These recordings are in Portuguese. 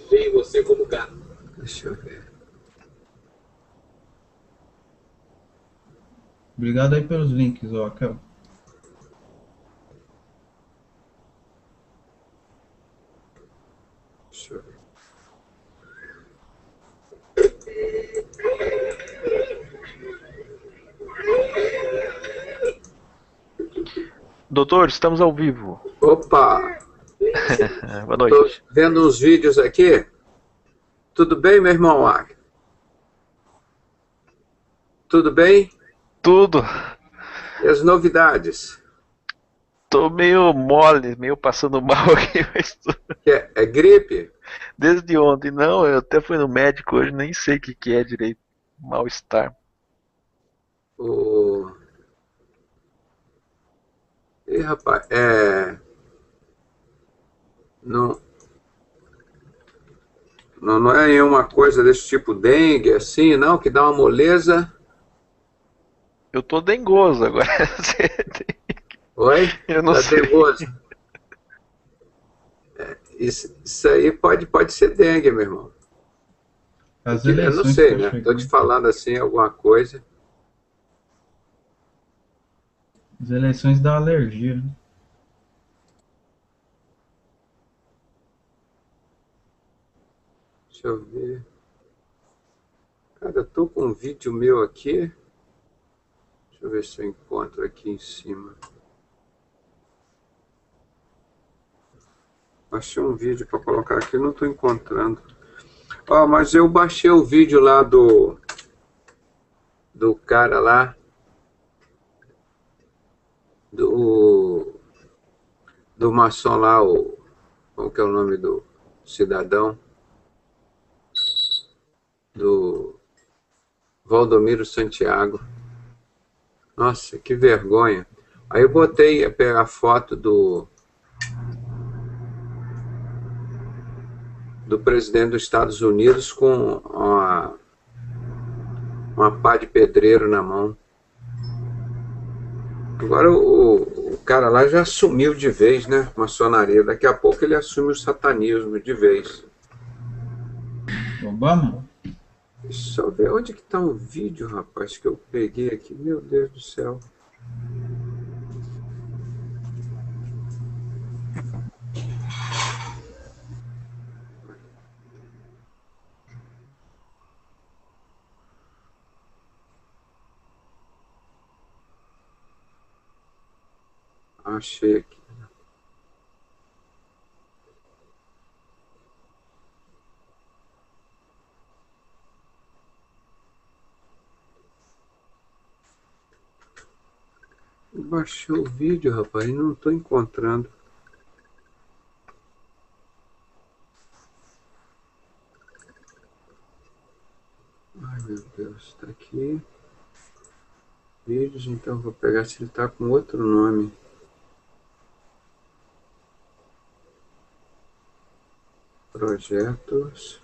Veio você como gato. Deixa eu ver. Obrigado aí pelos links, ó, Raquel. Deixa eu ver. Doutor, estamos ao vivo. Opa! Boa Tô noite. vendo uns vídeos aqui. Tudo bem, meu irmão? Tudo bem? Tudo. E as novidades? Tô meio mole, meio passando mal aqui, mas É gripe? desde ontem. Não, eu até fui no médico hoje, nem sei o que que é direito. Mal-estar. O... Ih, rapaz, não, não é nenhuma coisa desse tipo dengue, assim, não, que dá uma moleza. Eu tô dengoso agora. Oi? Eu não Tá sei. dengoso. Isso aí pode ser dengue, meu irmão. As Eu não eleições sei, estão né? Tô te chegando. falando assim alguma coisa. As eleições dão alergia, né? Deixa eu ver. Cara, eu tô com um vídeo meu aqui. Deixa eu ver se eu encontro aqui em cima. Achei um vídeo para colocar aqui, não tô encontrando. Ó, mas eu baixei o vídeo lá do cara lá, do, do maçom lá, qual que é o nome do cidadão? Do Valdomiro Santiago. Nossa, que vergonha. Aí eu botei a foto do presidente dos Estados Unidos com uma pá de pedreiro na mão. Agora o cara lá já assumiu de vez, né? Maçonaria. Daqui a pouco ele assume o satanismo de vez. Obama? Deixa eu ver onde que tá um vídeo, rapaz, que eu peguei aqui. Meu Deus do céu. Achei aqui. Eu baixei o vídeo, rapaz, e não tô encontrando. Ai, meu Deus, tá aqui. Vídeos, então vou pegar se ele tá com outro nome. Projetos.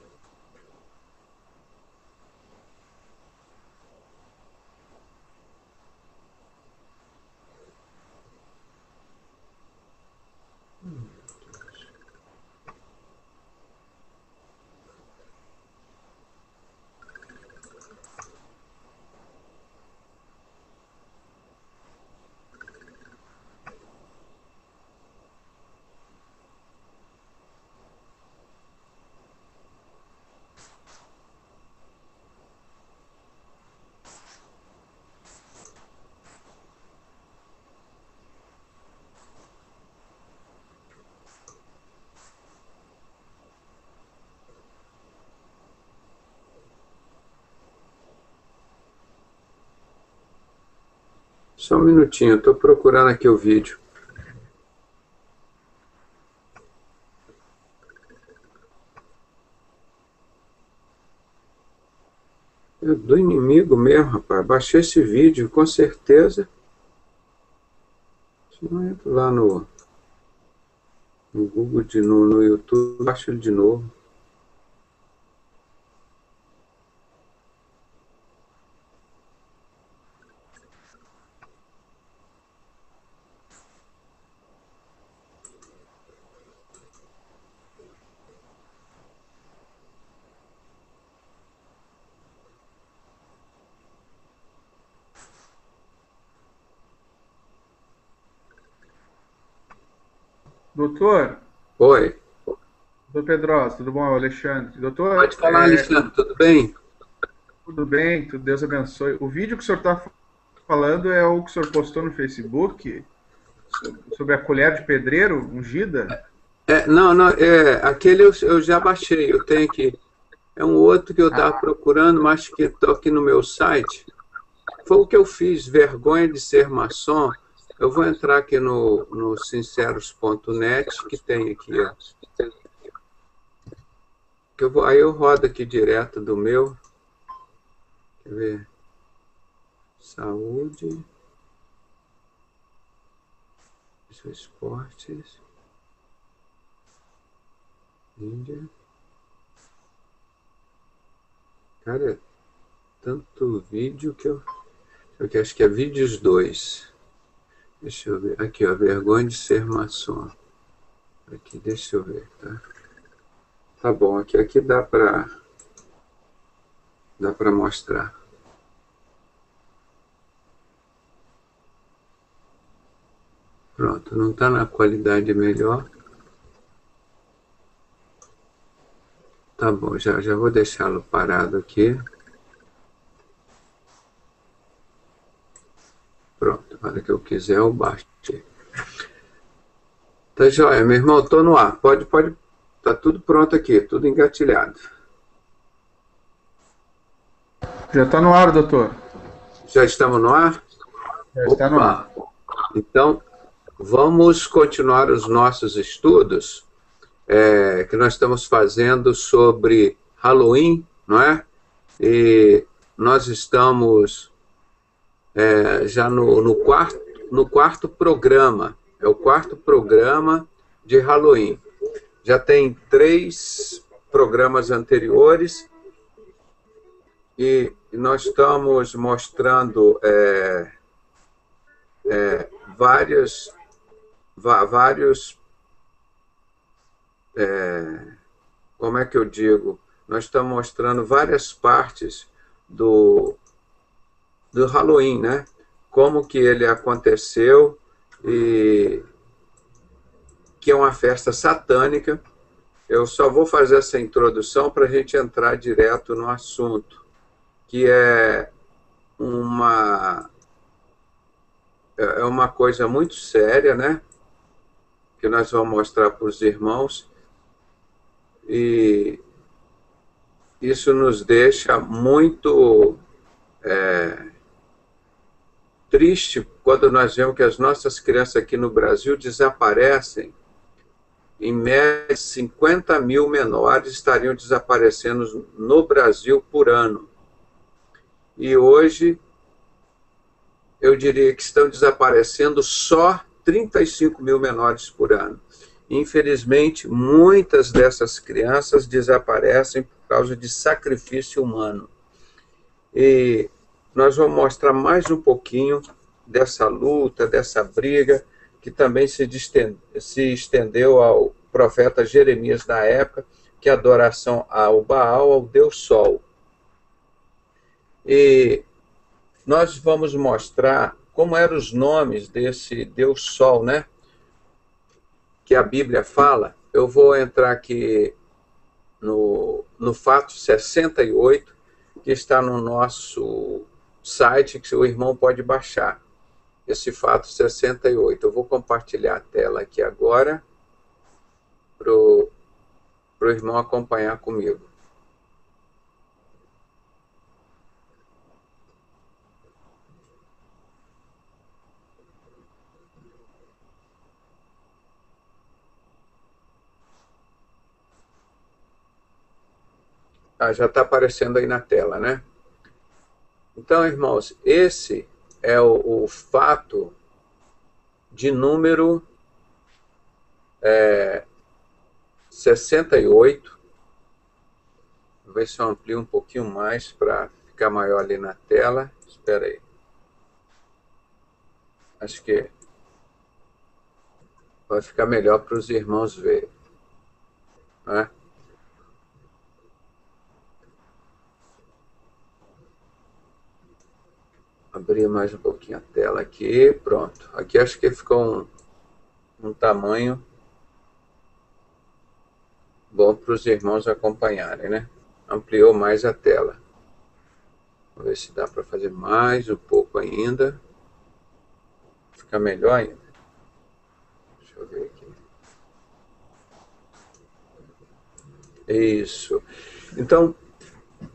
Só um minutinho, eu tô procurando aqui o vídeo. É do inimigo mesmo, rapaz. Baixei esse vídeo, com certeza. Se não entro lá no Google de novo, no YouTube, baixo ele de novo. Doutor, Oi. doutor Pedrosa, tudo bom? É o Alexandre. Doutor, Pode falar, Alexandre, tudo bem? tudo bem? Tudo, Deus abençoe. O vídeo que o senhor está falando é o que o senhor postou no Facebook sobre a colher de pedreiro ungida? Não, não, aquele eu já baixei, eu tenho aqui. É um outro que eu estava Ah, procurando, mas que estou aqui no meu site. Foi o que eu fiz, vergonha de ser maçom. Eu vou entrar aqui no sinceros.net, que tem aqui, ó. Aí eu rodo aqui direto do meu. Quer ver? Saúde. Esportes. Índia. Cara, tanto vídeo que eu acho que é vídeos 2. Deixa eu ver. Aqui, ó, vergonha de ser maçom. Aqui, deixa eu ver, tá? Tá bom, aqui dá para mostrar. Pronto, não está na qualidade melhor. Tá bom, já vou deixá-lo parado aqui. Pronto, a hora que eu quiser eu baixo. Tá joia, meu irmão, tô no ar. Pode. Tá tudo pronto aqui, tudo engatilhado. já está no ar, doutor. Já estamos no ar? Já está no ar. Opa! Então, vamos continuar os nossos estudos que nós estamos fazendo sobre Halloween, não é? E nós estamos já no quarto programa. É o quarto programa de Halloween. Já tem 3 programas anteriores e nós estamos mostrando vários, como é que eu digo? Nós estamos mostrando várias partes do Halloween, né? Como que ele aconteceu e que é uma festa satânica. Eu só vou fazer essa introdução para a gente entrar direto no assunto, que uma, é uma coisa muito séria, né? Que nós vamos mostrar para os irmãos, e isso nos deixa muito triste quando nós vemos que as nossas crianças aqui no Brasil desaparecem. Em média, 50 mil menores estariam desaparecendo no Brasil por ano. E hoje, eu diria que estão desaparecendo só 35 mil menores por ano. Infelizmente, muitas dessas crianças desaparecem por causa de sacrifício humano. E nós vamos mostrar mais um pouquinho dessa luta, dessa briga, que também se estendeu ao profeta Jeremias da época, que é a adoração ao Baal, ao Deus Sol. E nós vamos mostrar como eram os nomes desse Deus Sol, né? Que a Bíblia fala. Eu vou entrar aqui no fato 68, que está no nosso site, que o irmão pode baixar. Esse fato 68. Eu vou compartilhar a tela aqui agora para o irmão acompanhar comigo. Já está aparecendo aí na tela, né? Então, irmãos, esse é o fato de número 68. Vou ver se eu amplio um pouquinho mais para ficar maior ali na tela. Espera aí. Acho que vai ficar melhor para os irmãos verem, né? Abrir mais um pouquinho a tela aqui. Pronto. Aqui acho que ficou um tamanho bom para os irmãos acompanharem, né? Ampliou mais a tela. Vamos ver se dá para fazer mais um pouco ainda. Fica melhor ainda. Deixa eu ver aqui. Isso. Então,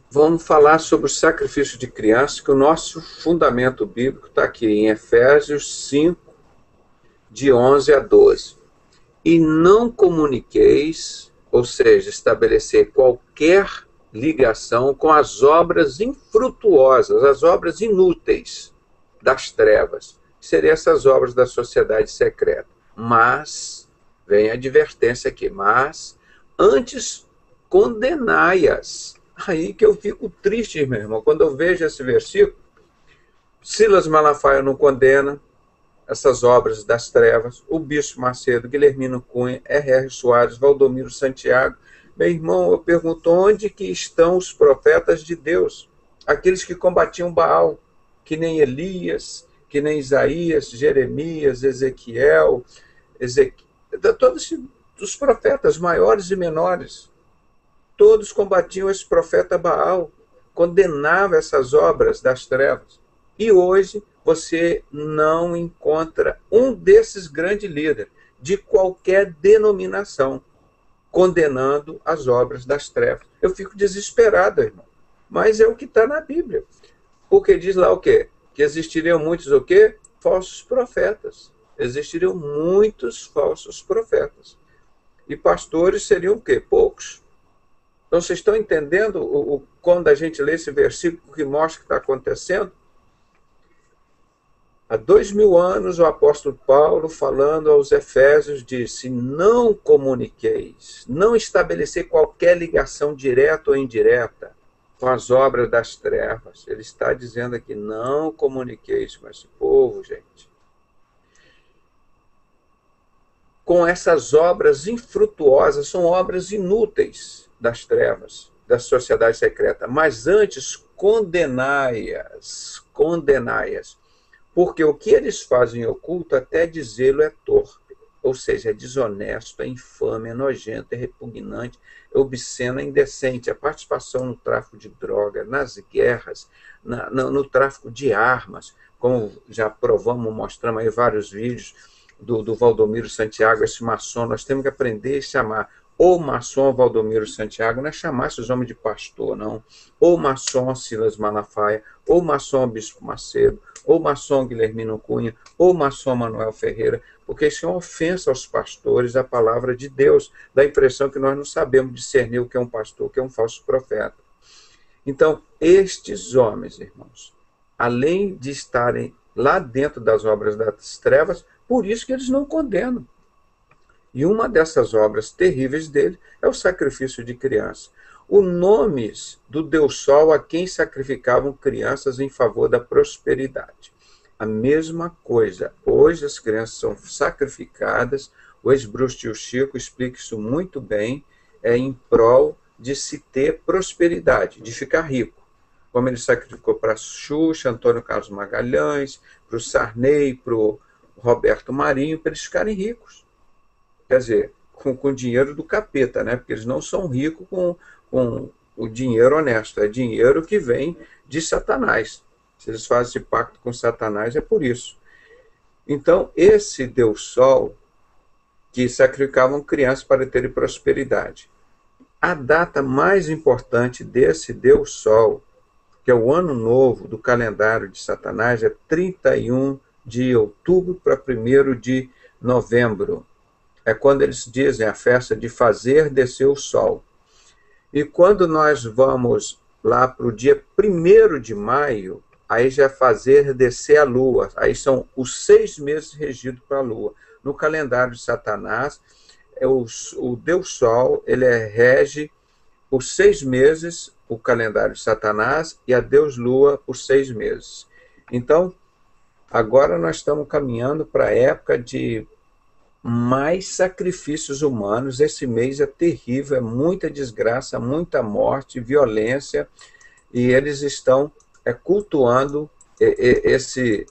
vamos falar sobre o sacrifício de crianças, que o nosso fundamento bíblico está aqui em Efésios 5, de 11 a 12. E não comuniqueis, ou seja, estabelecer qualquer ligação com as obras infrutuosas, as obras inúteis das trevas, que seriam essas obras da sociedade secreta. Mas, vem a advertência aqui, mas antes condenai-as. Aí que eu fico triste, meu irmão, quando eu vejo esse versículo. Silas Malafaia não condena essas obras das trevas, o Bispo Macedo, Guilhermino Cunha, R.R. Soares, Valdomiro Santiago. Meu irmão, eu pergunto, onde que estão os profetas de Deus? Aqueles que combatiam Baal, que nem Elias, que nem Isaías, Jeremias, Ezequiel, todos os profetas maiores e menores, todos combatiam esse profeta Baal, condenavam essas obras das trevas. E hoje você não encontra um desses grandes líderes, de qualquer denominação, condenando as obras das trevas. Eu fico desesperado, irmão. Mas é o que está na Bíblia. Porque diz lá o quê? Que existiriam muitos o quê? Falsos profetas. Existiriam muitos falsos profetas. E pastores seriam o quê? Poucos. Então, vocês estão entendendo quando a gente lê esse versículo que mostra o que está acontecendo? Há 2000 anos, o apóstolo Paulo, falando aos Efésios, disse: não comuniqueis, não estabelecer qualquer ligação direta ou indireta com as obras das trevas. Ele está dizendo aqui, não comuniqueis com esse povo, gente, com essas obras infrutuosas, são obras inúteis das trevas, da sociedade secreta, mas antes condenai-as, porque o que eles fazem em oculto, até dizê-lo, é torpe, ou seja, é desonesto, é infame, é nojento, é repugnante, é obsceno, é indecente. A participação no tráfico de droga, nas guerras, no tráfico de armas, como já provamos, mostramos aí vários vídeos do Valdomiro Santiago, esse maçom. Nós temos que aprender a chamar o maçom Valdomiro Santiago, não é chamar esses homens de pastor, não. O maçom Silas Malafaia, o maçom Bispo Macedo, ou maçom Guilhermino Cunha, ou maçom Manuel Ferreira, porque isso é uma ofensa aos pastores, à palavra de Deus. Dá a impressão que nós não sabemos discernir o que é um pastor, o que é um falso profeta. Então, estes homens, irmãos, além de estarem lá dentro das obras das trevas, por isso que eles não condenam. E uma dessas obras terríveis dele é o sacrifício de crianças. O nome do Deus Sol a quem sacrificavam crianças em favor da prosperidade. A mesma coisa. Hoje as crianças são sacrificadas. O ex-bruxo Tio Chico explica isso muito bem. É em prol de se ter prosperidade, de ficar rico. Como ele sacrificou para Xuxa, Antônio Carlos Magalhães, para o Sarney, para o Roberto Marinho, para eles ficarem ricos. Quer dizer, com dinheiro do capeta, né? Porque eles não são ricos com o dinheiro honesto. É dinheiro que vem de Satanás. Se eles fazem esse pacto com Satanás, é por isso. Então, esse Deus Sol, que sacrificavam crianças para terem prosperidade. A data mais importante desse Deus Sol, que é o ano novo do calendário de Satanás, é 31 de outubro para 1º de novembro. É quando eles dizem a festa de fazer descer o sol. E quando nós vamos lá para o dia 1º de maio, aí já é fazer descer a lua. Aí são os 6 meses regidos para a lua. No calendário de Satanás, o Deus Sol, ele rege por 6 meses, o calendário de Satanás, e a Deus Lua por 6 meses. Então, agora nós estamos caminhando para a época de mais sacrifícios humanos. Esse mês é terrível, é muita desgraça, muita morte, violência, e eles estão cultuando esse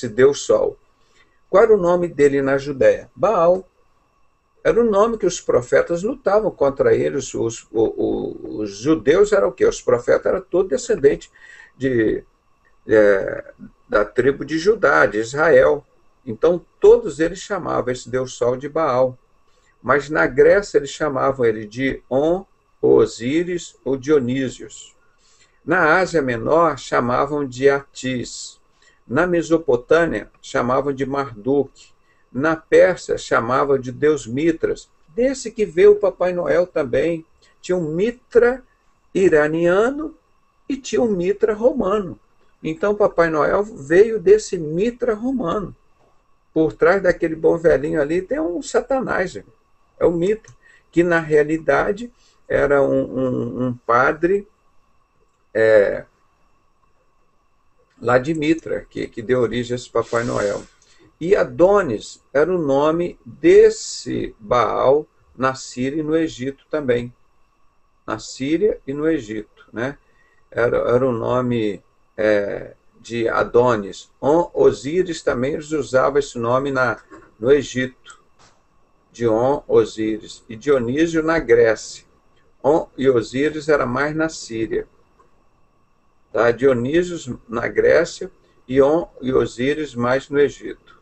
Deus Sol. Qual era o nome dele na Judéia? Baal. Era o nome que os profetas lutavam contra eles. Os judeus eram o quê? Os profetas eram todos descendentes da tribo de Judá, de Israel. Então, todos eles chamavam esse Deus Sol de Baal. Mas na Grécia, eles chamavam ele de On, Osíris ou Dionísios. Na Ásia Menor, chamavam de Atis. Na Mesopotâmia, chamavam de Marduk. Na Pérsia, chamavam de Deus Mitras. Desse que veio o Papai Noel também. Tinha um Mitra iraniano e tinha um Mitra romano. Então, o Papai Noel veio desse Mitra romano. Por trás daquele bom velhinho ali tem um Satanás, é o Mitra, que na realidade era um padre lá de Mitra, que deu origem a esse Papai Noel. E Adonis era o nome desse Baal na Síria e no Egito também. Na Síria e no Egito, né? Era o nome de Adonis. Osíris também eles usavam esse nome no Egito. Dion, Osíris. E Dionísio na Grécia. E Osíris era mais na Síria. Tá? Dionísio na Grécia e Osíris mais no Egito.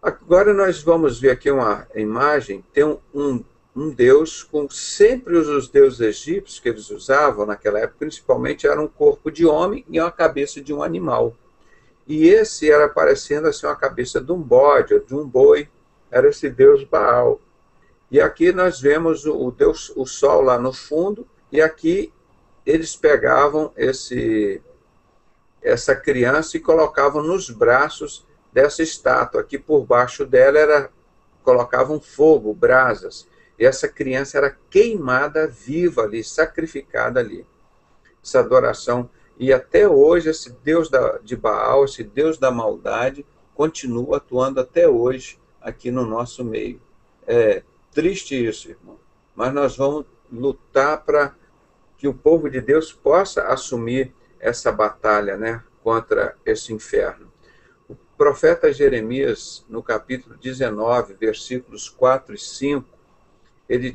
Agora nós vamos ver aqui uma imagem. Tem um deus, com sempre os deuses egípcios que eles usavam naquela época, principalmente era um corpo de homem e uma cabeça de um animal. E esse era parecendo assim uma cabeça de um bode ou de um boi, era esse deus Baal. E aqui nós vemos o sol lá no fundo, e aqui eles pegavam essa criança e colocavam nos braços dessa estátua. Aqui por baixo dela colocavam fogo, brasas. E essa criança era queimada viva ali, sacrificada ali. Essa adoração. E até hoje, esse Deus de Baal, esse Deus da maldade, continua atuando até hoje aqui no nosso meio. É triste isso, irmão. Mas nós vamos lutar para que o povo de Deus possa assumir essa batalha, né, contra esse inferno. O profeta Jeremias, no capítulo 19, versículos 4 e 5, ele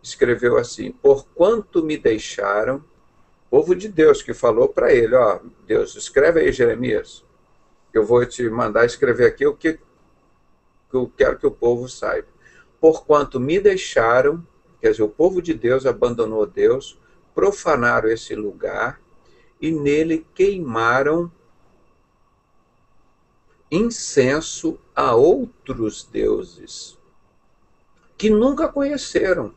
escreveu assim: porquanto me deixaram, povo de Deus que falou para ele, ó, Deus, escreve aí, Jeremias, eu vou te mandar escrever aqui o que eu quero que o povo saiba. Porquanto me deixaram, quer dizer, o povo de Deus abandonou Deus, profanaram esse lugar e nele queimaram incenso a outros deuses que nunca conheceram,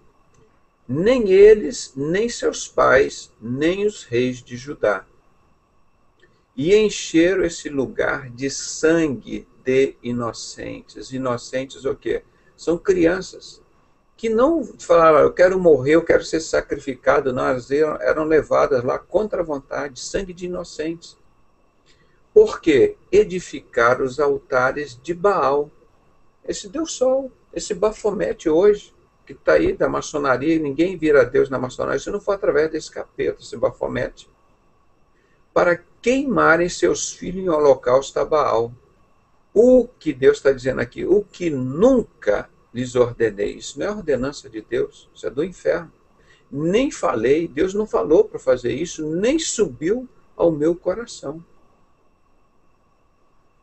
nem eles, nem seus pais, nem os reis de Judá. E encheram esse lugar de sangue de inocentes. Inocentes o quê? São crianças que não falaram, eu quero morrer, eu quero ser sacrificado. Não, elas eram levadas lá contra a vontade, sangue de inocentes. Por quê? Edificaram os altares de Baal. Esse Deus Sol, esse Bafomete hoje, que está aí da maçonaria, e ninguém vira Deus na maçonaria, se não for através desse capeta, esse Bafomete, para queimarem seus filhos em holocausto a Baal. O que Deus está dizendo aqui, o que nunca lhes ordenei, isso não é ordenança de Deus, isso é do inferno. Nem falei, Deus não falou para fazer isso, nem subiu ao meu coração.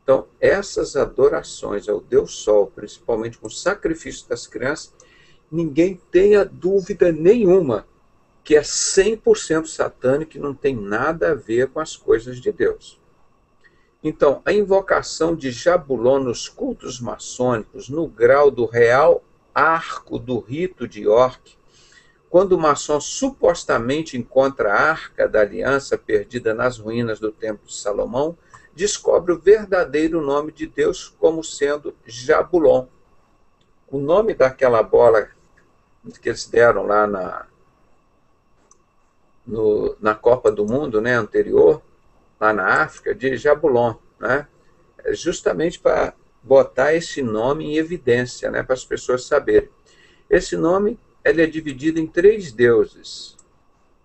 Então, essas adorações ao Deus Sol, principalmente com o sacrifício das crianças, ninguém tenha dúvida nenhuma que é 100% satânico e não tem nada a ver com as coisas de Deus. Então, a invocação de Jabulon nos cultos maçônicos, no grau do real arco do rito de York, quando o maçom supostamente encontra a Arca da Aliança perdida nas ruínas do Templo de Salomão, descobre o verdadeiro nome de Deus como sendo Jabulon. O nome daquela bola que eles deram lá na Copa do Mundo, né, anterior, lá na África, de Jabulon, né, justamente para botar esse nome em evidência, né, para as pessoas saberem. Esse nome ele é dividido em 3 deuses.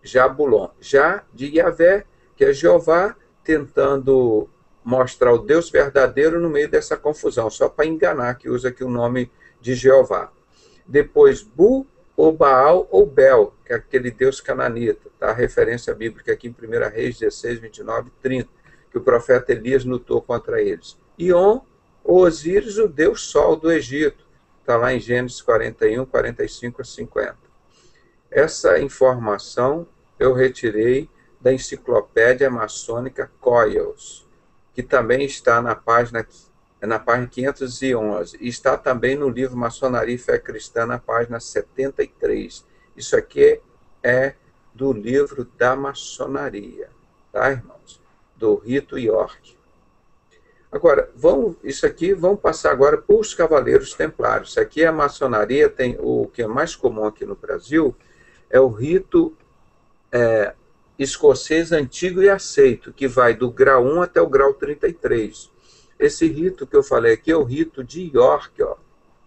Jabulon, Já de Yahvé, que é Jeová, tentando mostrar o Deus verdadeiro no meio dessa confusão, só para enganar, que usa aqui o nome de Jeová. Depois, Bu, ou Baal, ou Bel, que é aquele deus cananita. Tá? A referência bíblica aqui em 1 Reis 16, 29 e 30, que o profeta Elias lutou contra eles. E On, ou Osíris, o deus Sol do Egito. Está lá em Gênesis 41, 45 a 50. Essa informação eu retirei da enciclopédia maçônica Coils, que também está na página 511, e está também no livro Maçonaria e Fé Cristã, na página 73. Isso aqui é do livro da maçonaria, tá, irmãos? Do Rito York. Agora, vamos passar agora para os Cavaleiros Templários. Isso aqui é a maçonaria, tem o que é mais comum aqui no Brasil, é o rito escocês antigo e aceito, que vai do grau 1 até o grau 33. Esse rito que eu falei aqui é o rito de York, ó,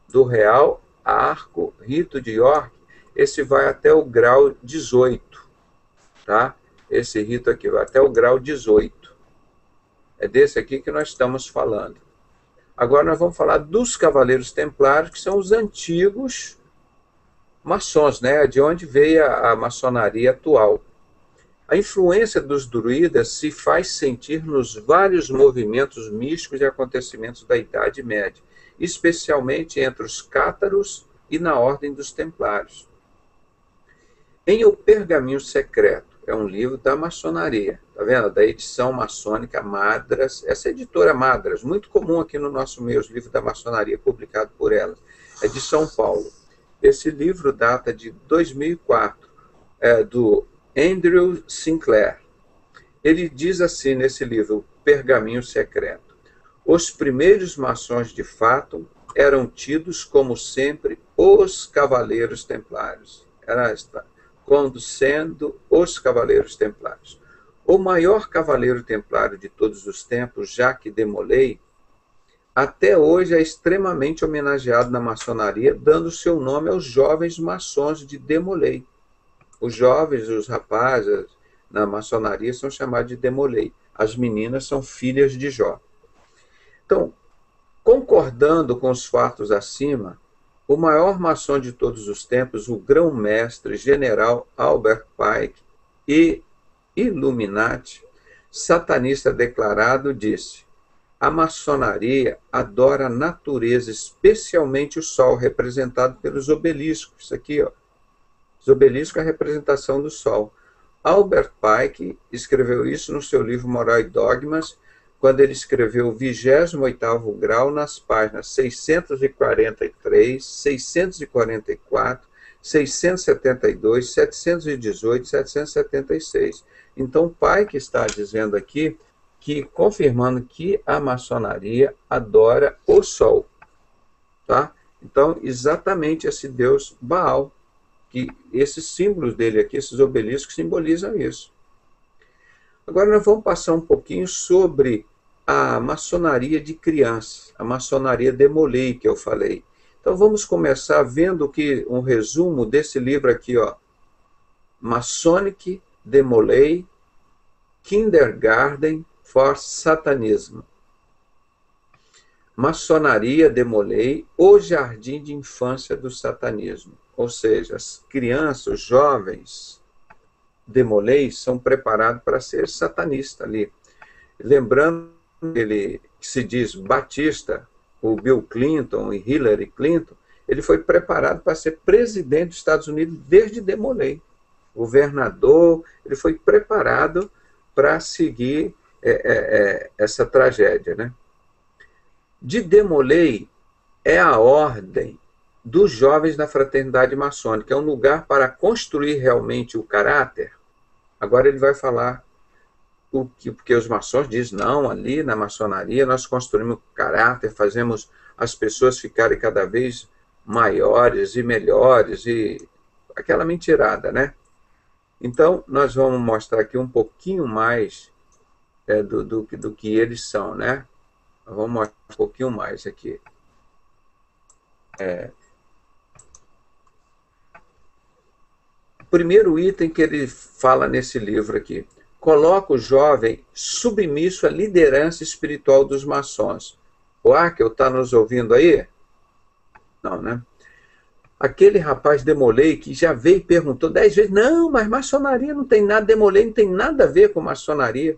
do Real Arco Rito de York. Esse vai até o grau 18, tá? Esse rito aqui vai até o grau 18. É desse aqui que nós estamos falando. Agora nós vamos falar dos Cavaleiros Templários, que são os antigos maçons, né? De onde veio a maçonaria atual. A influência dos druidas se faz sentir nos vários movimentos místicos e acontecimentos da Idade Média, especialmente entre os cátaros e na Ordem dos Templários. Em O Pergaminho Secreto, é um livro da maçonaria, tá vendo? Da edição maçônica Madras, essa editora Madras, muito comum aqui no nosso meio, os livros da maçonaria, publicado por ela, é de São Paulo. Esse livro data de 2004, do Andrew Sinclair. Ele diz assim nesse livro, Pergaminho Secreto: os primeiros maçons de fato eram tidos como sempre os Cavaleiros Templários. Quando sendo os Cavaleiros Templários. O maior Cavaleiro Templário de todos os tempos, Jacques de Molay, até hoje é extremamente homenageado na maçonaria, dando seu nome aos jovens maçons de Demolay. Os jovens, os rapazes na maçonaria são chamados de Demolay. As meninas são filhas de Jó. Então, concordando com os fatos acima, o maior maçom de todos os tempos, o grão-mestre general Albert Pike e Illuminati, satanista declarado, disse: a maçonaria adora a natureza, especialmente o sol, representado pelos obeliscos. Isso aqui, ó. Os obeliscos é a representação do sol. Albert Pike escreveu isso no seu livro Moral e Dogmas, quando ele escreveu o 28º grau nas páginas 643, 644, 672, 718 e 776. Então, Pike está dizendo aqui, confirmando que a maçonaria adora o sol. Tá? Então, exatamente esse deus Baal, que esses símbolos dele aqui, esses obeliscos, simbolizam isso. Agora nós vamos passar um pouquinho sobre a maçonaria de crianças, a maçonaria de Molay, que eu falei. Então vamos começar vendo um resumo desse livro aqui, ó. Masonic de Molay, Kindergarten for Satanism. Maçonaria de Molay, o jardim de infância do satanismo. Ou seja, as crianças, os jovens de Molay são preparados para ser satanista ali. Lembrando ele que se diz batista, o Bill Clinton e Hillary Clinton, ele foi preparado para ser presidente dos Estados Unidos desde de Molay. Governador, ele foi preparado para seguir essa tragédia, né? De Molay é a ordem dos jovens da fraternidade maçônica, é um lugar para construir realmente o caráter. Agora ele vai falar porque os maçons dizem, não, ali na maçonaria nós construímos caráter, fazemos as pessoas ficarem cada vez maiores e melhores, e aquela mentirada, né? Então, nós vamos mostrar aqui um pouquinho mais do que eles são, né? Vamos mostrar um pouquinho mais aqui. O primeiro item que ele fala nesse livro aqui: coloca o jovem submisso à liderança espiritual dos maçons. O Arkel está nos ouvindo aí? não, né? Aquele rapaz Demolay que já veio e perguntou 10 vezes, não, mas maçonaria não tem nada, Demolay não tem nada a ver com maçonaria.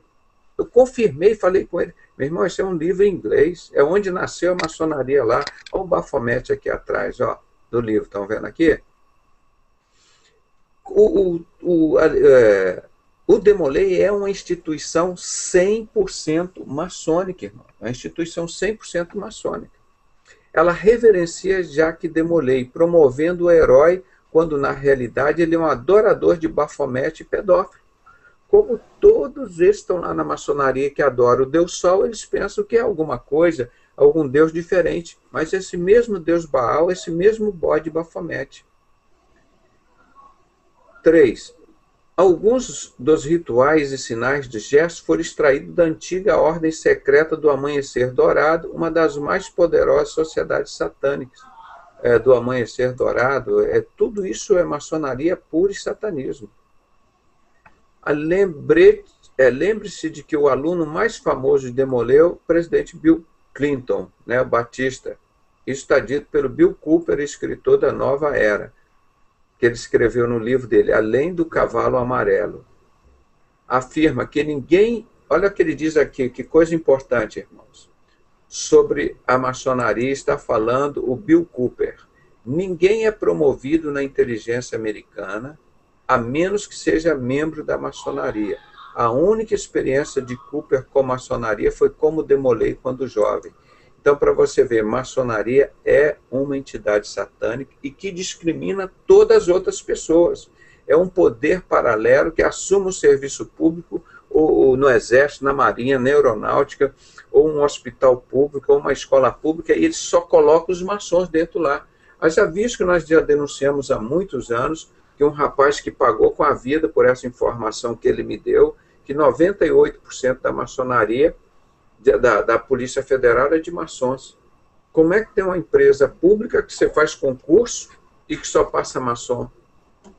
Eu confirmei, falei com ele, meu irmão, esse é um livro em inglês, é onde nasceu a maçonaria lá. Olha o Baphomet aqui atrás, ó, do livro, estão vendo aqui? O Demolay é uma instituição 100% maçônica, irmão. É uma instituição 100% maçônica. Ela reverencia Jacques Demolay, promovendo o herói, quando na realidade ele é um adorador de Baphomet e pedófilo. Como todos eles estão lá na maçonaria que adoram o Deus Sol, eles pensam que é alguma coisa, algum Deus diferente. Mas esse mesmo Deus Baal, esse mesmo bode Baphomet. 3. Alguns dos rituais e sinais de gestos foram extraídos da antiga ordem secreta do Amanhecer Dourado, uma das mais poderosas sociedades satânicas. Do Amanhecer Dourado, tudo isso é maçonaria pura e satanismo. Lembre-se de que o aluno mais famoso de Demolay é o presidente Bill Clinton, né, o Batista. Isso está dito pelo Bill Cooper, escritor da Nova Era, que ele escreveu no livro dele, Além do Cavalo Amarelo. Afirma que ninguém... Olha o que ele diz aqui, que coisa importante, irmãos. Sobre a maçonaria está falando o Bill Cooper. Ninguém é promovido na inteligência americana a menos que seja membro da maçonaria. A única experiência de Cooper com maçonaria foi como Demolay quando jovem. Então, para você ver, maçonaria é uma entidade satânica e que discrimina todas as outras pessoas. É um poder paralelo que assume o serviço público ou no exército, na marinha, na aeronáutica, ou um hospital público, ou uma escola pública, e eles só colocam os maçons dentro lá. Haja visto que nós já denunciamos há muitos anos que um rapaz que pagou com a vida por essa informação que ele me deu, que 98% da maçonaria da Polícia Federal é de maçons. Como é que tem uma empresa pública que você faz concurso e que só passa maçom?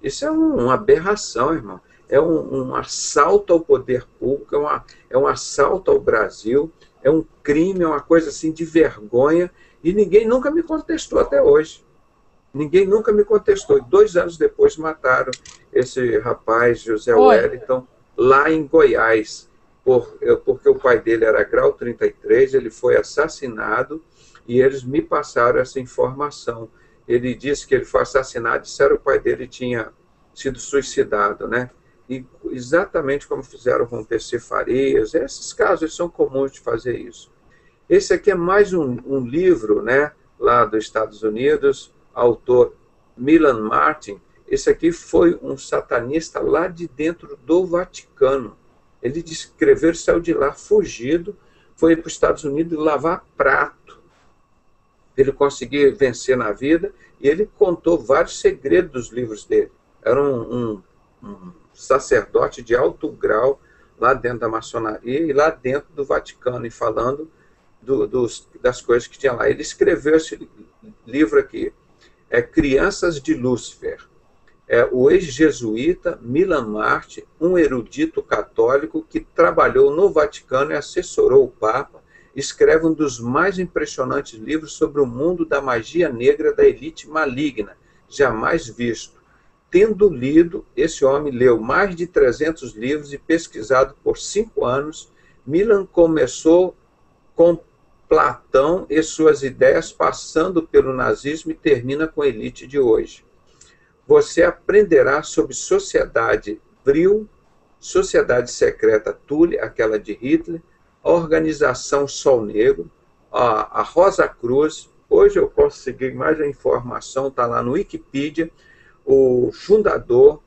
Isso é uma aberração, irmão. É um assalto ao poder público, é um assalto ao Brasil, é um crime, é uma coisa assim de vergonha, e ninguém nunca me contestou até hoje. Ninguém nunca me contestou. 2 anos depois mataram esse rapaz, José Wellington, lá em Goiás, porque o pai dele era grau 33, ele foi assassinado e eles me passaram essa informação. Ele disse que ele foi assassinado, disseram que o pai dele tinha sido suicidado, né? E exatamente como fizeram com o PC Farias, esses casos são comuns de fazer isso. Esse aqui é mais um livro, né, lá dos Estados Unidos, autor Milan Martin. Esse aqui foi um satanista lá de dentro do Vaticano. Ele descreveu, ele saiu de lá fugido, foi para os Estados Unidos lavar prato. Ele conseguiu vencer na vida e ele contou vários segredos dos livros dele. Era um sacerdote de alto grau lá dentro da maçonaria e lá dentro do Vaticano, e falando das coisas que tinha lá. Ele escreveu esse livro aqui, Crianças de Lúcifer. O ex-jesuíta Milan Martin, um erudito católico que trabalhou no Vaticano e assessorou o Papa, escreve um dos mais impressionantes livros sobre o mundo da magia negra da elite maligna, jamais visto. Tendo lido, esse homem leu mais de 300 livros e pesquisado por 5 anos, Milan começou com Platão e suas ideias, passando pelo nazismo e termina com a elite de hoje. Você aprenderá sobre sociedade Vril, sociedade secreta Thule, aquela de Hitler, a organização Sol Negro, a Rosa Cruz. Hoje eu consegui mais a informação, está lá no Wikipedia, o fundador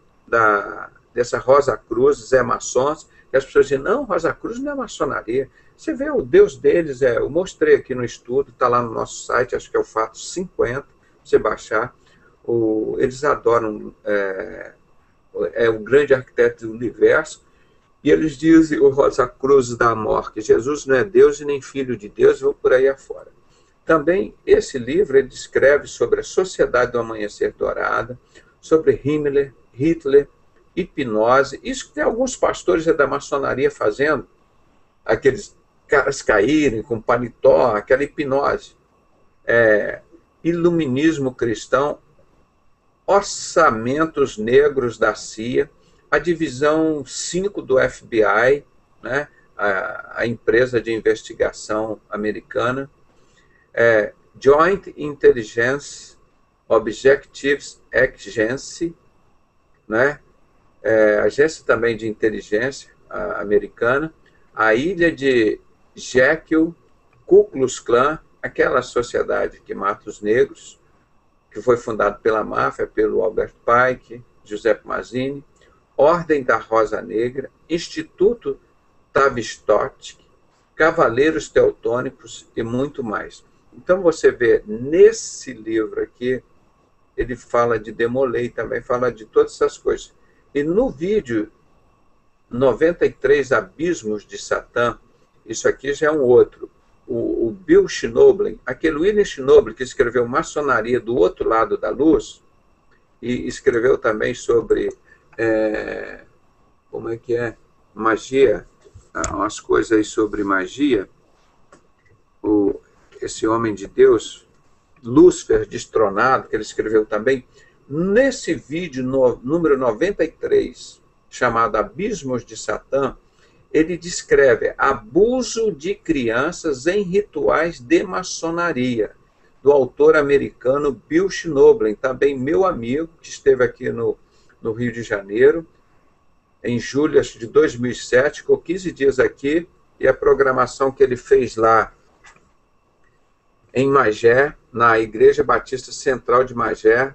dessa Rosa Cruz, Zé Maçons, que as pessoas dizem, não, Rosa Cruz não é maçonaria. Você vê, o Deus deles, eu mostrei aqui no estudo, está lá no nosso site, acho que é o Fato 50, você baixar. Eles adoram o grande arquiteto do universo, e eles dizem, o Rosa Cruz da Amor, que Jesus não é Deus e nem filho de Deus, vou por aí afora. Também, esse livro, ele descreve sobre a sociedade do amanhecer dourada, sobre Hitler, hipnose, isso que tem alguns pastores da maçonaria fazendo, aqueles caras caírem com paletó, aquela hipnose. iluminismo cristão, orçamentos negros da CIA, a divisão 5 do FBI, né, a empresa de investigação americana, Joint Intelligence Objectives Agency, né, agência também de inteligência americana, a ilha de Jekyll, Ku Klux Klan, aquela sociedade que mata os negros, que foi fundada pela máfia, pelo Albert Pike, Giuseppe Mazzini, Ordem da Rosa Negra, Instituto Tavistock, Cavaleiros Teutônicos e muito mais. Então você vê, nesse livro aqui, ele fala de Demolay, também fala de todas essas coisas. E no vídeo 93 Abismos de Satã, isso aqui já é um outro. O Bill Schnoebelen, aquele William Schnoebelen que escreveu Maçonaria do Outro Lado da Luz, e escreveu também sobre, como é que é, magia, umas coisas aí sobre magia, esse homem de Deus, Lúcifer destronado, que ele escreveu também, nesse vídeo número 93, chamado Abismos de Satã, ele descreve abuso de crianças em rituais de maçonaria, do autor americano Bill Schnoebelen, também meu amigo, que esteve aqui no Rio de Janeiro, em julho de 2007, ficou 15 dias aqui, e a programação que ele fez lá em Magé, na Igreja Batista Central de Magé,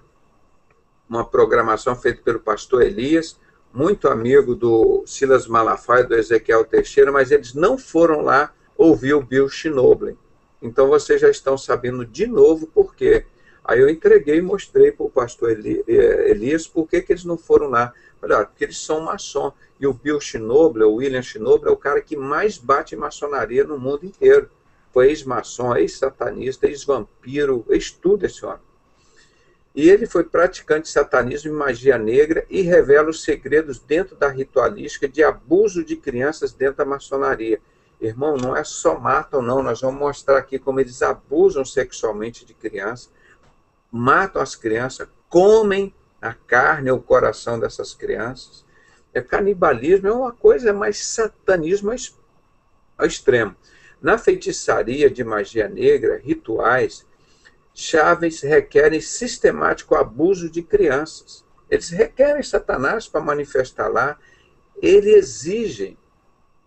uma programação feita pelo pastor Elias, muito amigo do Silas Malafaia, do Ezequiel Teixeira, mas eles não foram lá ouvir o Bill Schnoebelen. Então vocês já estão sabendo de novo por quê. Aí eu entreguei e mostrei para o pastor Elias por que eles não foram lá. Falei, olha, porque eles são maçom. E o Bill Schnoebelen, o William Schnoebelen, é o cara que mais bate em maçonaria no mundo inteiro. Foi ex-maçom, ex-satanista, ex-vampiro, ex-tudo esse homem. E ele foi praticante de satanismo e magia negra e revela os segredos dentro da ritualística de abuso de crianças dentro da maçonaria. Irmão, não é só matam, não. Nós vamos mostrar aqui como eles abusam sexualmente de crianças, matam as crianças, comem a carne ou o coração dessas crianças. Canibalismo é uma coisa, mas satanismo ao extremo. Na feitiçaria de magia negra, rituais, chaves requerem sistemático abuso de crianças. Eles requerem Satanás para manifestar lá. Eles exigem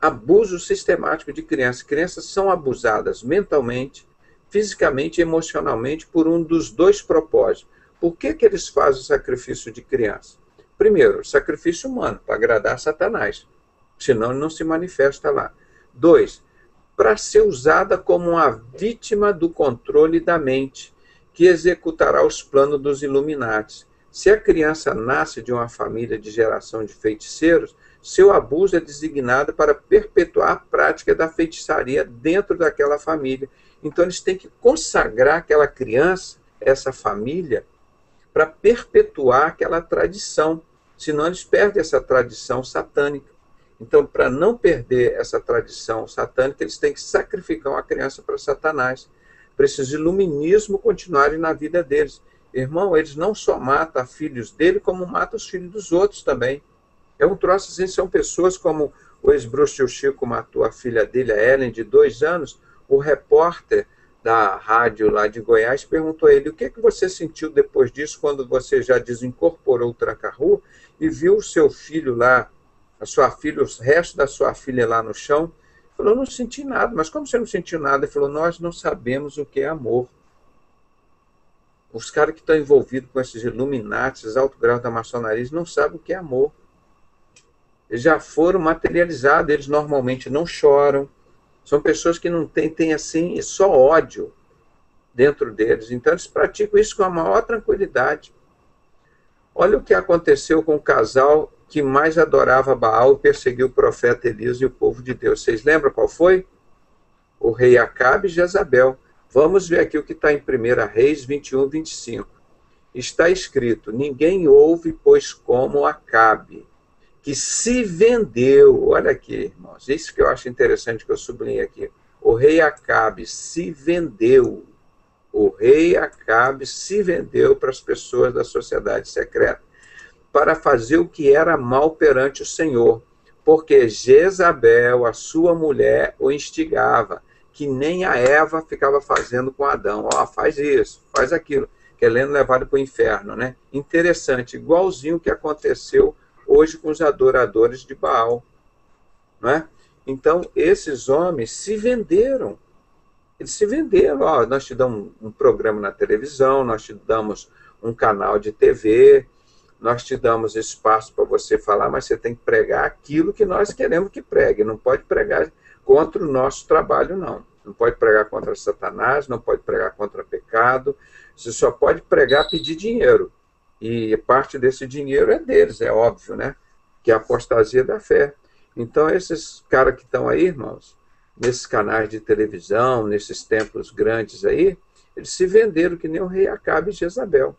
abuso sistemático de crianças. Crianças são abusadas mentalmente, fisicamente e emocionalmente por um dos dois propósitos. Por que eles fazem o sacrifício de criança? Primeiro, sacrifício humano, para agradar Satanás. Senão ele não se manifesta lá. 2, para ser usada como uma vítima do controle da mente, que executará os planos dos Illuminati. Se a criança nasce de uma família de geração de feiticeiros, seu abuso é designado para perpetuar a prática da feitiçaria dentro daquela família. Então eles têm que consagrar aquela criança, essa família, para perpetuar aquela tradição. Senão eles perdem essa tradição satânica. Então, para não perder essa tradição satânica, eles têm que sacrificar uma criança para Satanás. Para esses iluminismo continuarem na vida deles. Irmão, eles não só matam filhos dele, como matam os filhos dos outros também. É um troço assim, são pessoas como o ex-bruxo Tio Chico matou a filha dele, a Ellen, de 2 anos. O repórter da rádio lá de Goiás perguntou a ele, o que você sentiu depois disso, quando você já desincorporou o tranca-rua e viu o seu filho lá, a sua filha, os restos da sua filha lá no chão? Ele falou, não senti nada. Mas como você não sentiu nada? Ele falou, nós não sabemos o que é amor. Os caras que estão envolvidos com esses Illuminati, alto grau da maçonaria, eles não sabem o que é amor. Eles já foram materializados, eles normalmente não choram. São pessoas que não têm assim, só ódio dentro deles. Então eles praticam isso com a maior tranquilidade. Olha o que aconteceu com o casal que mais adorava Baal e perseguiu o profeta Elias e o povo de Deus. Vocês lembram qual foi? O rei Acabe e Jezabel. Vamos ver aqui o que está em 1 Reis 21, 25. Está escrito, ninguém ouve, pois como Acabe, que se vendeu. Olha aqui, irmãos, isso que eu acho interessante que eu sublinhei aqui. O rei Acabe se vendeu. o rei Acabe se vendeu para as pessoas da sociedade secreta, para fazer o que era mal perante o Senhor, porque Jezabel, a sua mulher, o instigava, que nem a Eva ficava fazendo com Adão. Ó, faz isso, faz aquilo, querendo levar ele para o inferno, né? Interessante, igualzinho o que aconteceu hoje com os adoradores de Baal, não é? Então, esses homens se venderam. Eles se venderam. Ó, nós te damos um programa na televisão, nós te damos um canal de TV, nós te damos espaço para você falar, mas você tem que pregar aquilo que nós queremos que pregue. Não pode pregar contra o nosso trabalho, não. Não pode pregar contra Satanás, não pode pregar contra pecado. Você só pode pregar, pedir dinheiro. E parte desse dinheiro é deles, é óbvio, né? Que é a apostasia da fé. Então, esses caras que estão aí, irmãos, nesses canais de televisão, nesses templos grandes aí, eles se venderam que nem o rei Acabe e Jezabel.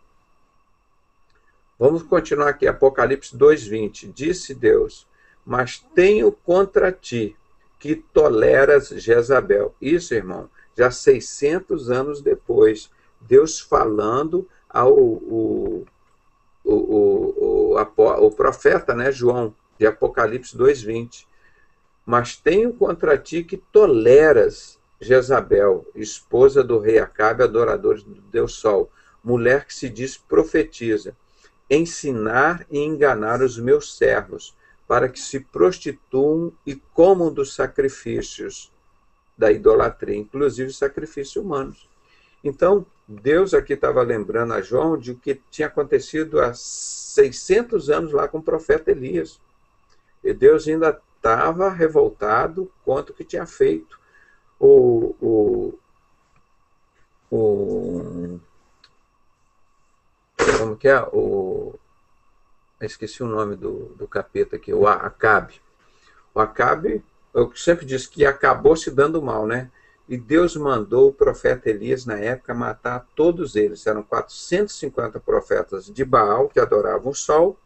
Vamos continuar aqui, Apocalipse 2:20. Disse Deus, mas tenho contra ti que toleras Jezabel. Isso, irmão, já 600 anos depois, Deus falando ao profeta, né, João, de Apocalipse 2:20. Mas tenho contra ti que toleras Jezabel, esposa do rei Acabe, adorador do Deus Sol, mulher que se diz profetiza, ensinar e enganar os meus servos, para que se prostituam e comam dos sacrifícios da idolatria, inclusive sacrifícios humanos. Então, Deus aqui estava lembrando a João de o que tinha acontecido há 600 anos lá com o profeta Elias. E Deus ainda estava revoltado contra o que tinha feito como que é? Esqueci o nome do capeta aqui, o Acabe. O Acabe, eu sempre disse que acabou se dando mal, né? E Deus mandou o profeta Elias, na época, matar todos eles. Eram 450 profetas de Baal, que adoravam o sol,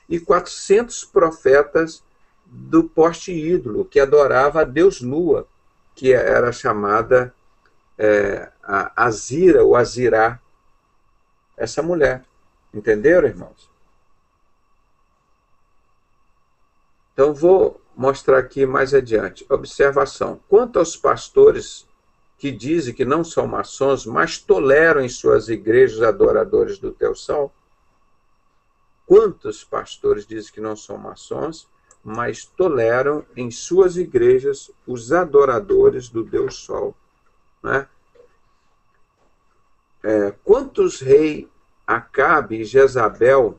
e 400 profetas do poste ídolo, que adorava a Deus Lua, que era chamada a Azira, ou Azirá, essa mulher. Entenderam, irmãos? Então, vou mostrar aqui mais adiante. Observação. Quanto aos pastores que dizem que não são maçons, mas toleram em suas igrejas adoradores do teu sol, quantos pastores dizem que não são maçons, mas toleram em suas igrejas os adoradores do Deus Sol, né? Quantos rei Acabe e Jezabel,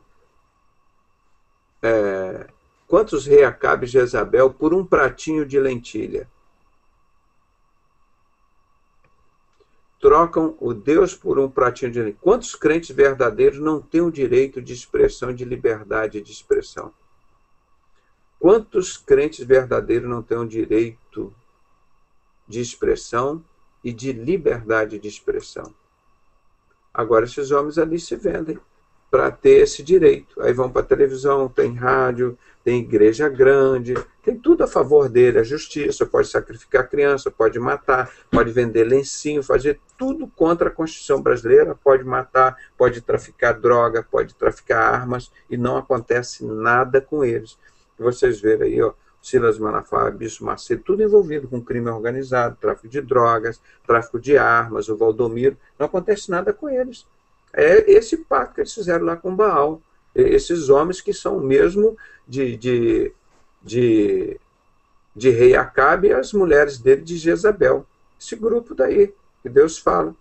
por um pratinho de lentilha trocam o Deus por um pratinho de lentilha? Quantos crentes verdadeiros não têm o direito de expressão, de liberdade de expressão? Quantos crentes verdadeiros não têm o direito de expressão e de liberdade de expressão? Agora esses homens ali se vendem para ter esse direito. Aí vão para a televisão, tem rádio, tem igreja grande, tem tudo a favor dele, a justiça, pode sacrificar criança, pode matar, pode vender lencinho, fazer tudo contra a Constituição brasileira, pode matar, pode traficar droga, pode traficar armas, e não acontece nada com eles. Vocês verem aí, ó, Silas Malafaia, Bispo Macedo, tudo envolvido com crime organizado, tráfico de drogas, tráfico de armas, o Valdomiro, não acontece nada com eles. É esse pacto que eles fizeram lá com Baal. Esses homens que são mesmo de rei Acabe e as mulheres dele de Jezabel. Esse grupo daí, que Deus fala.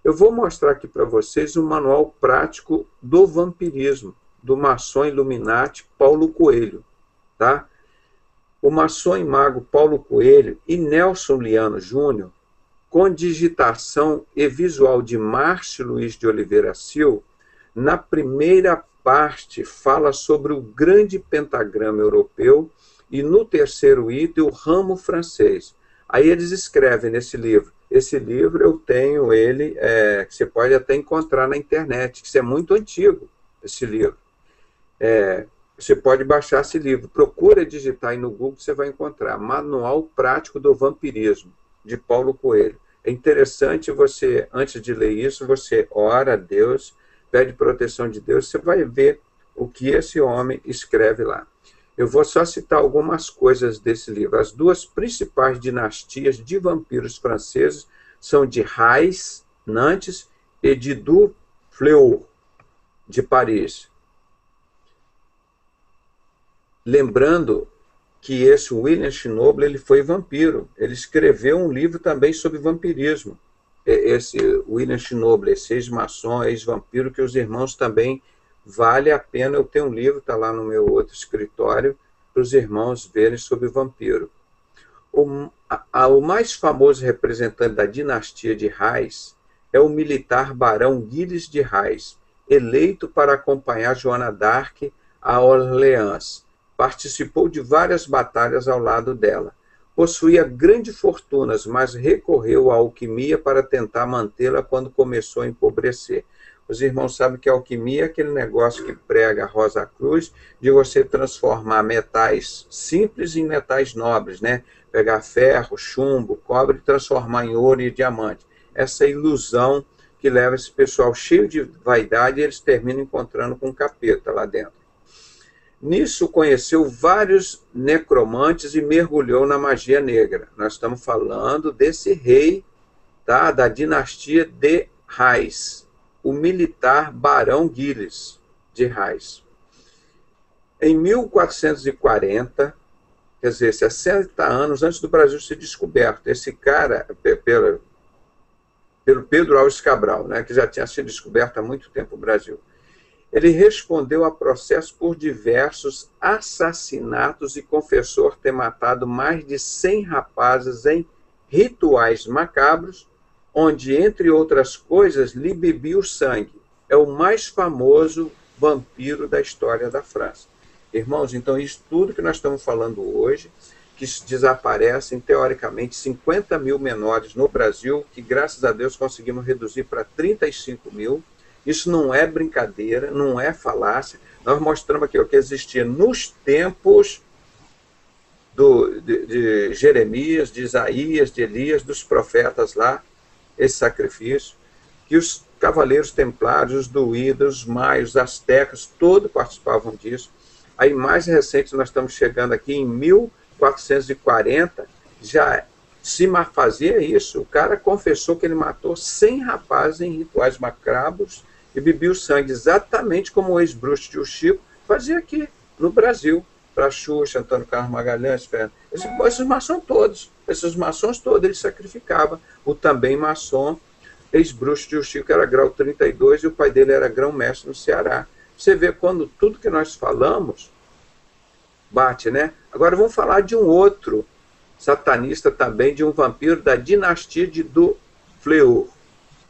Eu vou mostrar aqui para vocês um manual prático do vampirismo, do maçom Illuminati Paulo Coelho. Tá? O maçom e mago Paulo Coelho e Nelson Liano Júnior, com digitação e visual de Márcio Luiz de Oliveira Sil, na primeira parte fala sobre o grande pentagrama europeu e no terceiro item o ramo francês. Aí eles escrevem nesse livro. Esse livro eu tenho ele, que você pode até encontrar na internet, que isso é muito antigo, esse livro. Você pode baixar esse livro. Procura digitar aí no Google, você vai encontrar Manual Prático do Vampirismo, de Paulo Coelho. É interessante você, antes de ler isso, você ora a Deus, pede proteção de Deus, você vai ver o que esse homem escreve lá. Eu vou só citar algumas coisas desse livro. As duas principais dinastias de vampiros franceses são de Rais, Nantes, e de Dufleur, de Paris. Lembrando que esse William Schnoble, ele foi vampiro. Ele escreveu um livro também sobre vampirismo. Esse William Schnoble, esse ex-maçom, ex-vampiro, que os irmãos também vale a pena. Eu tenho um livro, está lá no meu outro escritório, para os irmãos verem sobre vampiro. O mais famoso representante da dinastia de Rais é o militar barão Gilles de Rais, eleito para acompanhar Joana d'Arc a Orleans. Participou de várias batalhas ao lado dela. Possuía grandes fortunas, mas recorreu à alquimia para tentar mantê-la quando começou a empobrecer. Os irmãos sabem que a alquimia é aquele negócio que prega a Rosa Cruz, de você transformar metais simples em metais nobres, né? Pegar ferro, chumbo, cobre e transformar em ouro e diamante. Essa ilusão que leva esse pessoal cheio de vaidade e eles terminam encontrando com um capeta lá dentro. Nisso conheceu vários necromantes e mergulhou na magia negra. Nós estamos falando desse rei, tá, da dinastia de Rais, o militar barão Gilles de Rais. Em 1440, quer dizer, 60 anos antes do Brasil ser descoberto, esse cara, pelo Pedro Álvares Cabral, né, que já tinha sido descoberto há muito tempo o Brasil, ele respondeu a processo por diversos assassinatos e confessou ter matado mais de 100 rapazes em rituais macabros, onde, entre outras coisas, lhe bebia o sangue. É o mais famoso vampiro da história da França. Irmãos, então isso tudo que nós estamos falando hoje, que desaparecem, teoricamente, 50 mil menores no Brasil, que graças a Deus conseguimos reduzir para 35 mil, isso não é brincadeira, não é falácia. Nós mostramos aqui o que existia nos tempos de Jeremias, de Isaías, de Elias, dos profetas lá, esse sacrifício, que os cavaleiros templários, os druidas, os maios, os astecas, todos participavam disso. Aí, mais recente, nós estamos chegando aqui em 1440, já se fazia isso. O cara confessou que ele matou 100 rapazes em rituais macabros e bebia o sangue, exatamente como o ex-bruxo de Chico fazia aqui no Brasil, para Xuxa, Antônio Carlos Magalhães, esses maçons todos, ele sacrificava. O também maçom, ex-bruxo de Chico, era grau 32 e o pai dele era grão-mestre no Ceará. Você vê quando tudo que nós falamos bate, né? Agora vamos falar de um outro satanista também, de um vampiro da dinastia de Dufleur.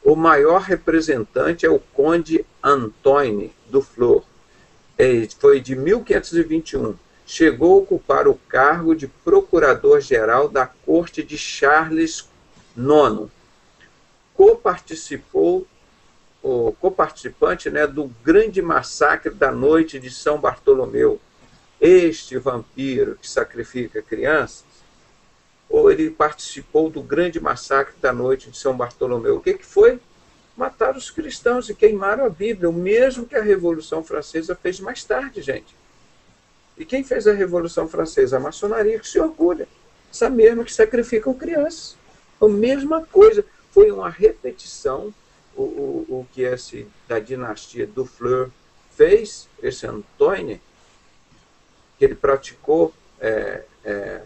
O maior representante é o Conde Antoine Dufleur. Foi de 1521. Chegou a ocupar o cargo de procurador-geral da corte de Charles IX. Co-participante, né, do grande massacre da noite de São Bartolomeu. Este vampiro que sacrifica crianças, ou ele participou do grande massacre da noite de São Bartolomeu. O que foi? Mataram os cristãos e queimaram a Bíblia, o mesmo que a Revolução Francesa fez mais tarde, gente. E quem fez a Revolução Francesa? A maçonaria, que se orgulha. Essa mesma que sacrificam crianças. A mesma coisa. Foi uma repetição o que esse da dinastia Dufleur fez, esse Antoine, que ele praticou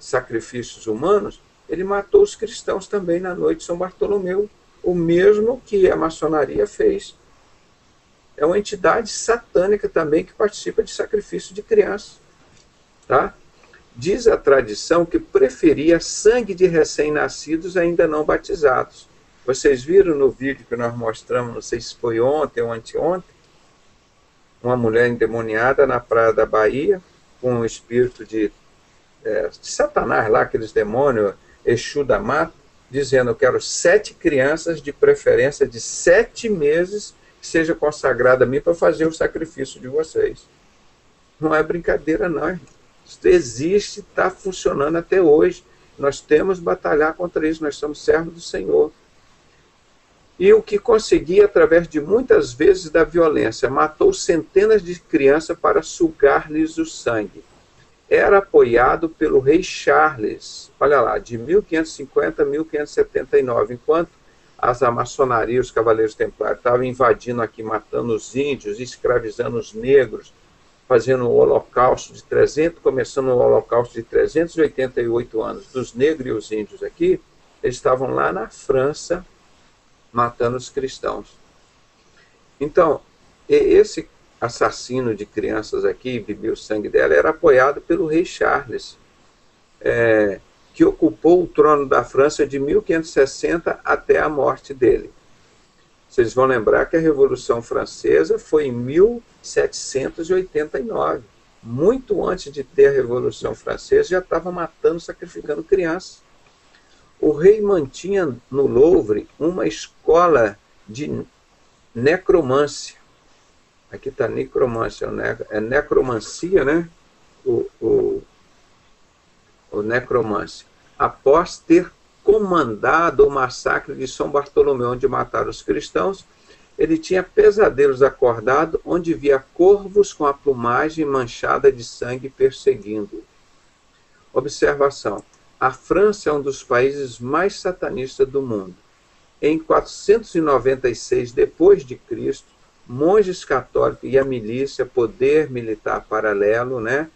sacrifícios humanos, ele matou os cristãos também na noite de São Bartolomeu, o mesmo que a maçonaria fez. É uma entidade satânica também que participa de sacrifício de crianças. Tá? Diz a tradição que preferia sangue de recém-nascidos ainda não batizados. Vocês viram no vídeo que nós mostramos, não sei se foi ontem ou anteontem, uma mulher endemoniada na praia da Bahia, com um espírito de Satanás lá, aqueles demônios, Exu da Mata, dizendo: eu quero 7 crianças, de preferência de 7 meses, que seja consagrada a mim para fazer o sacrifício de vocês. Não é brincadeira, não, irmão. Isso existe, está funcionando até hoje. Nós temos que batalhar contra isso, nós somos servos do Senhor. e o que conseguia através de muitas vezes da violência. Matou centenas de crianças para sugar-lhes o sangue. Era apoiado pelo rei Charles, olha lá, de 1550 a 1579, enquanto as maçonarias, os cavaleiros templários estavam invadindo aqui, matando os índios, escravizando os negros, fazendo o holocausto de 300, começando o holocausto de 388 anos dos negros e os índios aqui, eles estavam lá na França matando os cristãos. Então, esse assassino de crianças aqui, bebia o sangue dela, era apoiado pelo rei Charles, que ocupou o trono da França de 1560 até a morte dele. Vocês vão lembrar que a Revolução Francesa foi em 1789. Muito antes de ter a Revolução Francesa, já estava matando, sacrificando crianças. O rei mantinha no Louvre uma escola de necromância. Aqui está necromância, é necromancia, né? O necromância. Após ter comandado o massacre de São Bartolomeu, onde mataram os cristãos, ele tinha pesadelos acordados, onde via corvos com a plumagem manchada de sangue perseguindo. Observação. A França é um dos países mais satanistas do mundo. Em 496 d.C., monges católicos e a milícia, poder militar paralelo, né,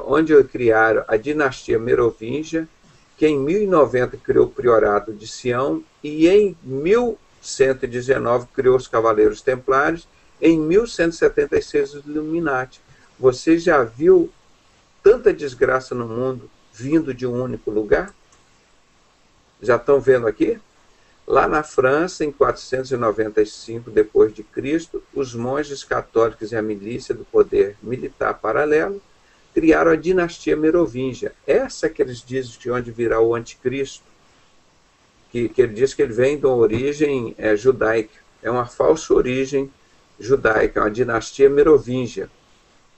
onde criaram a dinastia merovingia, que em 1090 criou o priorado de Sião e em 1119 criou os Cavaleiros Templários, em 1176 os Illuminati. Você já viu tanta desgraça no mundo vindo de um único lugar? Já estão vendo aqui? Lá na França, em 495 d.C., os monges católicos e a milícia do poder militar paralelo criaram a dinastia merovingia. Essa que eles dizem de onde virá o anticristo, que ele diz que ele vem de uma origem judaica. É uma falsa origem judaica, é uma dinastia merovingia.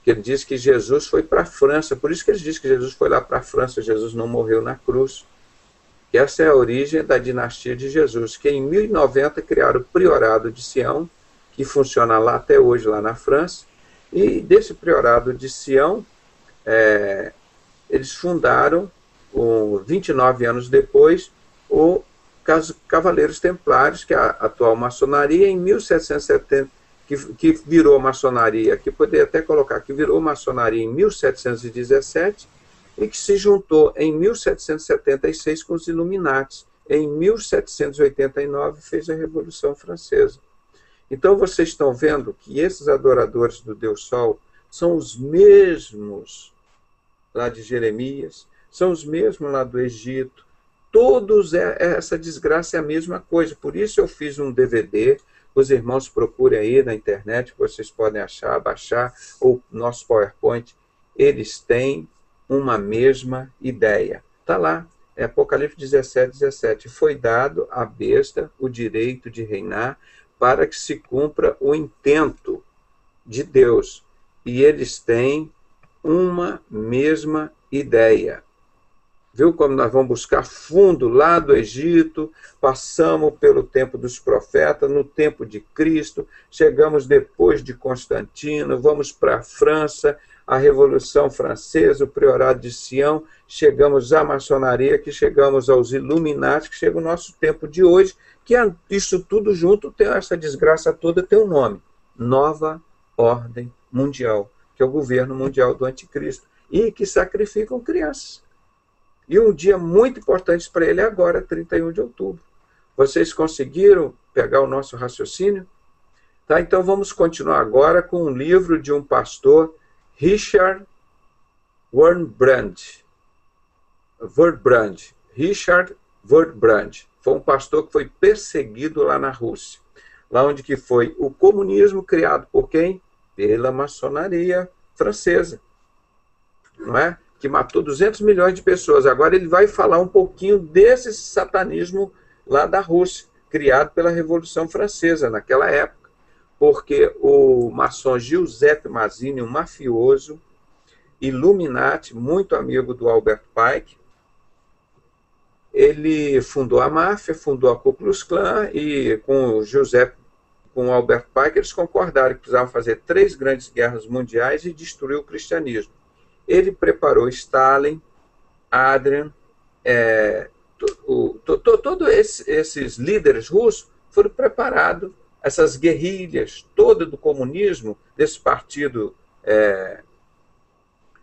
Que ele diz que Jesus foi para a França, por isso que eles dizem que Jesus foi lá para a França, Jesus não morreu na cruz. E essa é a origem da dinastia de Jesus, que em 1090 criaram o priorado de Sião, que funciona lá até hoje, lá na França, e desse priorado de Sião, eles fundaram, 29 anos depois, o Cavaleiros Templários, que é a atual maçonaria, em 1770, que virou maçonaria, que poderia até colocar que virou maçonaria em 1717, e que se juntou em 1776 com os Illuminati. Em 1789 fez a Revolução Francesa. Então vocês estão vendo que esses adoradores do Deus Sol são os mesmos lá de Jeremias, são os mesmos lá do Egito. Todos, essa desgraça é a mesma coisa. Por isso eu fiz um DVD, os irmãos procurem aí na internet, vocês podem achar, baixar, ou nosso PowerPoint, eles têm uma mesma ideia. Está lá, é Apocalipse 17, 17. Foi dado à besta o direito de reinar para que se cumpra o intento de Deus. E eles têm uma mesma ideia. Viu como nós vamos buscar fundo lá do Egito, passamos pelo tempo dos profetas, no tempo de Cristo, chegamos depois de Constantino, vamos para a França, a Revolução Francesa, o Priorado de Sião, chegamos à maçonaria, que chegamos aos Illuminati, que chega o nosso tempo de hoje, que isso tudo junto, tem essa desgraça toda, tem um nome: Nova Ordem Mundial, que é o governo mundial do anticristo, e que sacrificam crianças. E um dia muito importante para ele é agora, 31 de outubro. Vocês conseguiram pegar o nosso raciocínio? Tá, então vamos continuar agora com um livro de um pastor, Richard Wurmbrand. Richard Wurmbrand. Foi um pastor que foi perseguido lá na Rússia. Lá onde que foi o comunismo criado por quem? Pela maçonaria francesa. Não é? Que matou 200 milhões de pessoas. Agora ele vai falar um pouquinho desse satanismo lá da Rússia, criado pela Revolução Francesa naquela época. Porque o maçom Giuseppe Mazzini, um mafioso, Illuminati, muito amigo do Albert Pike, ele fundou a máfia, fundou a Ku Klux Klan, e com o Albert Pike, eles concordaram que precisavam fazer 3 grandes guerras mundiais e destruir o cristianismo. Ele preparou Stalin, Adrian, todos esses líderes russos foram preparados, essas guerrilhas todas do comunismo, desse partido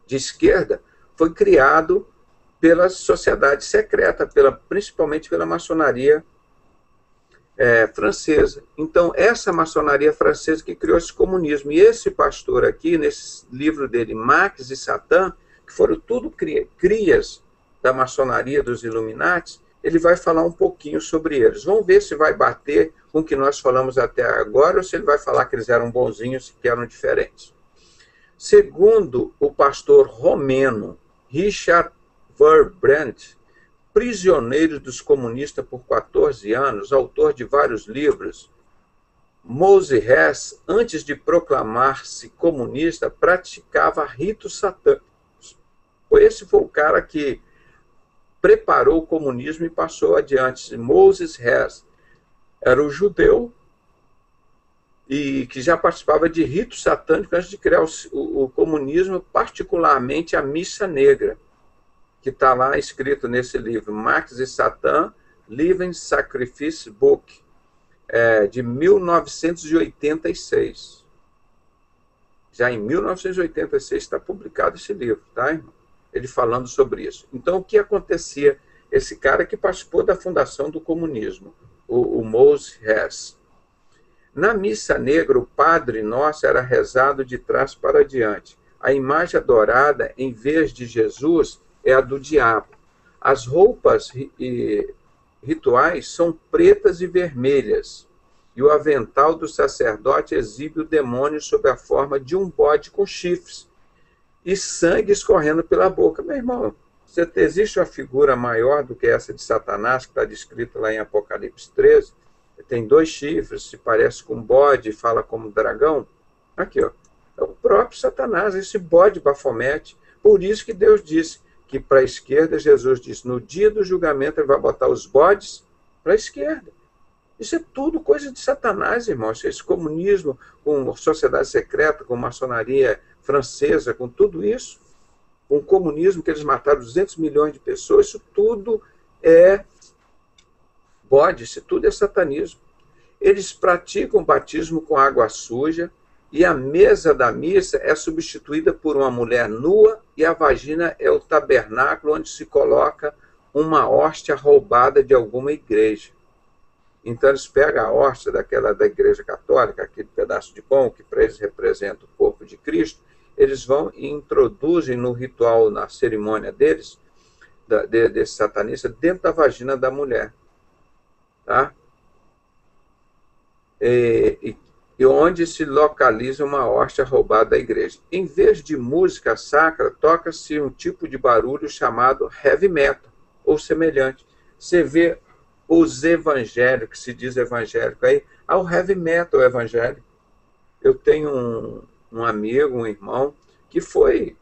de esquerda, foi criado pela sociedade secreta, principalmente pela maçonaria francesa. Então, essa maçonaria francesa que criou esse comunismo. E esse pastor aqui, nesse livro dele, Marx e Satã, que foram tudo crias da maçonaria dos Illuminati, ele vai falar um pouquinho sobre eles. Vamos ver se vai bater com o que nós falamos até agora, ou se ele vai falar que eles eram bonzinhos, que eram diferentes. Segundo o pastor romeno Richard Wurmbrand, prisioneiro dos comunistas por 14 anos, autor de vários livros, Moses Hess, antes de proclamar-se comunista, praticava ritos satânicos. Esse foi o cara que preparou o comunismo e passou adiante. Moses Hess era um judeu e que já participava de ritos satânicos antes de criar o comunismo, particularmente a Missa Negra, que está lá escrito nesse livro, Marx e Satã, Living Sacrifice Book, de 1986. Já em 1986 está publicado esse livro, tá, irmão? Ele falando sobre isso. Então, o que acontecia? Esse cara que participou da fundação do comunismo, o Moses Hess. Na Missa Negra, o Padre Nosso era rezado de trás para diante. A imagem adorada, em vez de Jesus, é a do diabo. As roupas rituais são pretas e vermelhas, e o avental do sacerdote exibe o demônio sob a forma de um bode com chifres e sangue escorrendo pela boca. Meu irmão, existe uma figura maior do que essa de Satanás, que está descrita lá em Apocalipse 13, tem 2 chifres, se parece com um bode, fala como dragão. Aqui, ó, é o próprio Satanás, esse bode Bafomete. Por isso que Deus disse que para a esquerda, Jesus disse, no dia do julgamento ele vai botar os bodes para a esquerda. Isso é tudo coisa de Satanás, irmãos. Esse comunismo, com sociedade secreta, com maçonaria francesa, com tudo isso, com o comunismo que eles mataram 200 milhões de pessoas, isso tudo é bode, isso tudo é satanismo. Eles praticam batismo com água suja, e a mesa da missa é substituída por uma mulher nua, e a vagina é o tabernáculo onde se coloca uma hóstia roubada de alguma igreja. Então eles pegam a hóstia da igreja católica, aquele pedaço de pão que para eles representa o corpo de Cristo, eles vão e introduzem no ritual, na cerimônia deles, desse satanista, dentro da vagina da mulher. Tá? E onde se localiza uma hóstia roubada da igreja. Em vez de música sacra, toca-se um tipo de barulho chamado heavy metal, ou semelhante. Você vê os evangélicos, que se diz evangélico aí, o heavy metal evangélico. Eu tenho um amigo, um irmão, que foi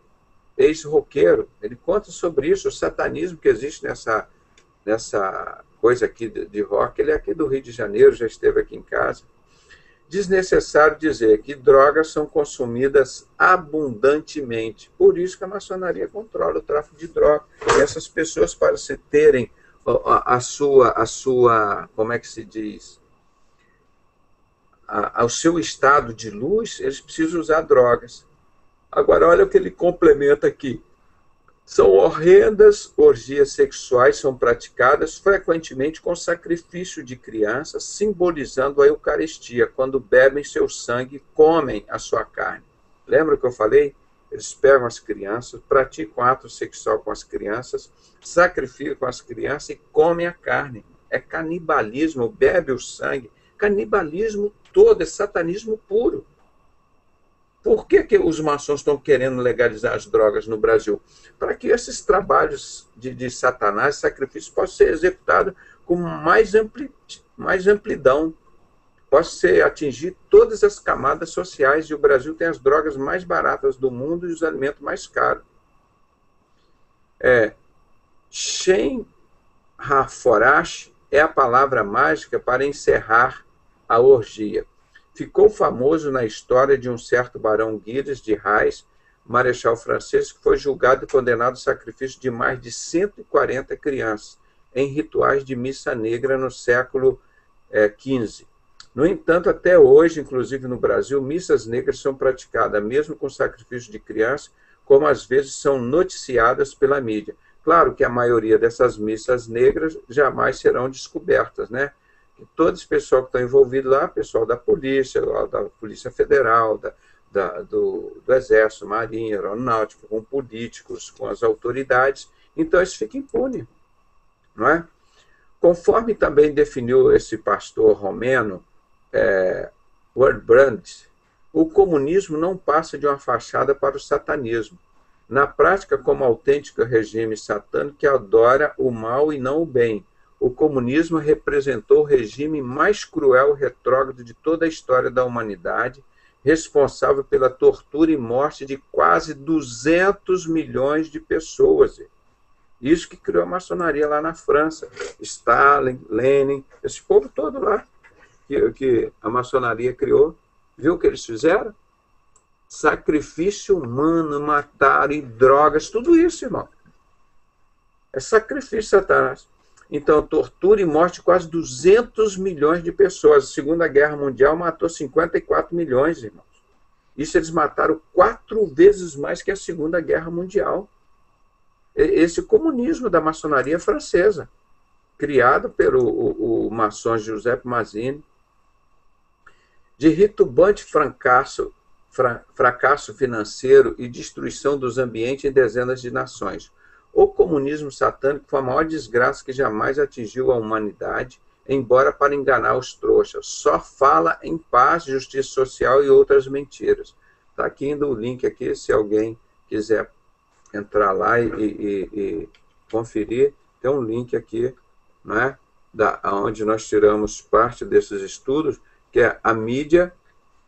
ex-roqueiro. Ele conta sobre isso, o satanismo que existe nessa coisa aqui de rock. Ele é aqui do Rio de Janeiro, já esteve aqui em casa. Desnecessário dizer que drogas são consumidas abundantemente. Por isso que a maçonaria controla o tráfico de drogas. E essas pessoas, para se terem a sua, como é que se diz? Ao seu estado de luz, eles precisam usar drogas. Agora, olha o que ele complementa aqui. São horrendas orgias sexuais, são praticadas frequentemente com sacrifício de crianças, simbolizando a Eucaristia, quando bebem seu sangue e comem a sua carne. Lembra que eu falei? Eles pegam as crianças, praticam ato sexual com as crianças, sacrificam as crianças e comem a carne. É canibalismo, bebe o sangue. Canibalismo todo, é satanismo puro. Por que os maçons estão querendo legalizar as drogas no Brasil? Para que esses trabalhos de Satanás, sacrifício, possam ser executados com mais amplidão, possa atingir todas as camadas sociais, e o Brasil tem as drogas mais baratas do mundo e os alimentos mais caros. Shane Haforash é a palavra mágica para encerrar a orgia. Ficou famoso na história de um certo barão Guires de Rais, marechal francês, que foi julgado e condenado ao sacrifício de mais de 140 crianças em rituais de missa negra no século XV. No entanto, até hoje, inclusive no Brasil, missas negras são praticadas, mesmo com sacrifício de crianças, como às vezes são noticiadas pela mídia. Claro que a maioria dessas missas negras jamais serão descobertas, né? E todo esse pessoal que está envolvido lá, pessoal da Polícia Federal, do Exército, Marinha, Aeronáutica, com políticos, com as autoridades, então isso fica impune, não é? Conforme também definiu esse pastor romeno, Wurmbrand, o comunismo não passa de uma fachada para o satanismo. Na prática, como autêntico regime satânico que adora o mal e não o bem, o comunismo representou o regime mais cruel e retrógrado de toda a história da humanidade, responsável pela tortura e morte de quase 200 milhões de pessoas. Isso que criou a maçonaria lá na França. Stalin, Lenin, esse povo todo lá que a maçonaria criou. Viu o que eles fizeram? Sacrifício humano, mataram e drogas, tudo isso, irmão. É sacrifício, Satanás. Então, tortura e morte de quase 200 milhões de pessoas. A Segunda Guerra Mundial matou 54 milhões, irmãos. Isso eles mataram 4 vezes mais que a Segunda Guerra Mundial. Esse comunismo da maçonaria francesa, criado pelo o maçom Giuseppe Mazzini, de retumbante fracasso financeiro e destruição dos ambientes em dezenas de nações. O comunismo satânico foi a maior desgraça que jamais atingiu a humanidade, embora para enganar os trouxas. Só fala em paz, justiça social e outras mentiras. Está aqui indo o link aqui, se alguém quiser entrar lá e conferir, tem um link aqui, né, onde nós tiramos parte desses estudos, que é a mídia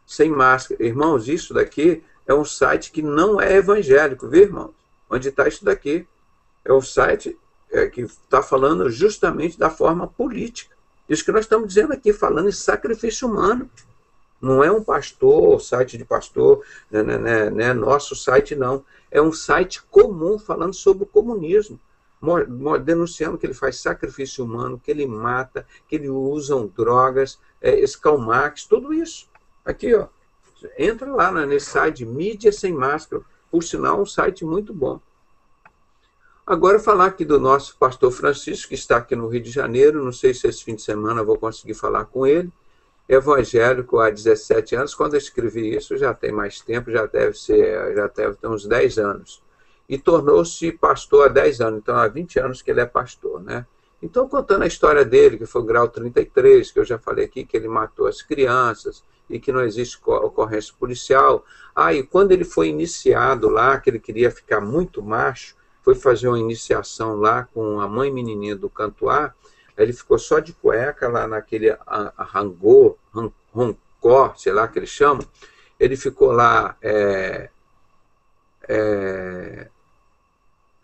sem máscara. Irmãos, isso daqui é um site que não é evangélico, viu, irmãos? Onde está isso daqui? É um site que está falando justamente da forma política. Isso que nós estamos dizendo aqui, falando em sacrifício humano. Não é um pastor, site de pastor, né, nosso site não. É um site comum falando sobre o comunismo, denunciando que ele faz sacrifício humano, que ele mata, que ele usa drogas, escalmax, tudo isso. Aqui, ó, entra lá nesse site, Mídia Sem Máscara, por sinal, um site muito bom. Agora, falar aqui do nosso pastor Francisco, que está aqui no Rio de Janeiro, não sei se esse fim de semana eu vou conseguir falar com ele, evangélico há 17 anos, quando eu escrevi isso já tem mais tempo, já deve ter uns 10 anos, e tornou-se pastor há 10 anos, então há 20 anos que ele é pastor, né? Então, contando a história dele, que foi o grau 33, que eu já falei aqui, que ele matou as crianças e que não existe ocorrência policial. E quando ele foi iniciado lá, que ele queria ficar muito macho, foi fazer uma iniciação lá com a mãe menininha do Cantuá, ele ficou só de cueca lá naquele Rancor, sei lá que eles chamam. Ele ficou lá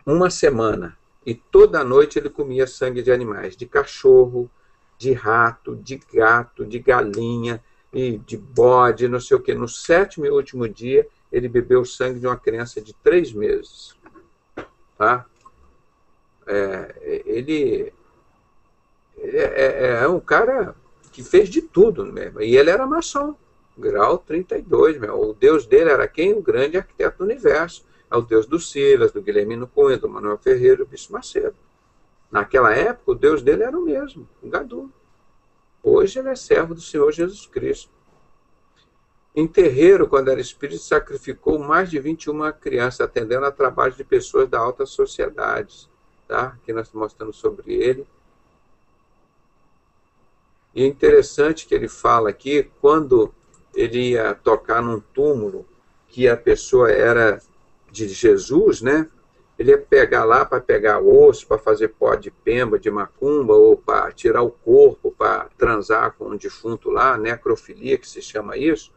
uma semana. E toda noite ele comia sangue de animais, de cachorro, de rato, de gato, de galinha, e de bode, não sei o quê. No 7º e último dia, ele bebeu o sangue de uma criança de 3 meses. Tá? Ele é um cara que fez de tudo mesmo. E ele era maçom, grau 32. Mesmo. O Deus dele era quem? O grande arquiteto do universo. É o Deus do Silas, do Guilhermino Cunha, do Manuel Ferreira, do Bispo Macedo. Naquela época, o Deus dele era o mesmo, o Gadu. Hoje ele é servo do Senhor Jesus Cristo. Em terreiro, quando era espírito, sacrificou mais de 21 crianças, atendendo a trabalho de pessoas da alta sociedade. Tá? Aqui nós estamos mostrando sobre ele. E é interessante que ele fala aqui, quando ele ia tocar num túmulo, que a pessoa era de Jesus, né? Ele ia pegar lá para pegar osso, para fazer pó de pemba, de macumba, ou para tirar o corpo, para transar com um defunto lá, necrofilia, que se chama isso,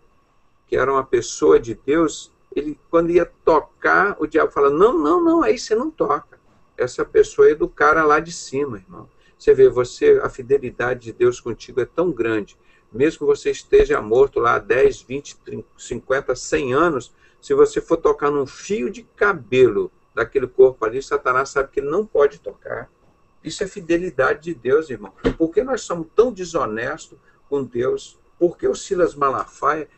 que era uma pessoa de Deus. Ele, quando ia tocar, o diabo fala, não, aí você não toca. Essa pessoa é do cara lá de cima, irmão. Você vê, a fidelidade de Deus contigo é tão grande, mesmo que você esteja morto lá há 10, 20, 30, 50, 100 anos, se você for tocar num fio de cabelo daquele corpo ali, Satanás sabe que ele não pode tocar. Isso é fidelidade de Deus, irmão. Por que nós somos tão desonestos com Deus? Por que o Silas Malafaia,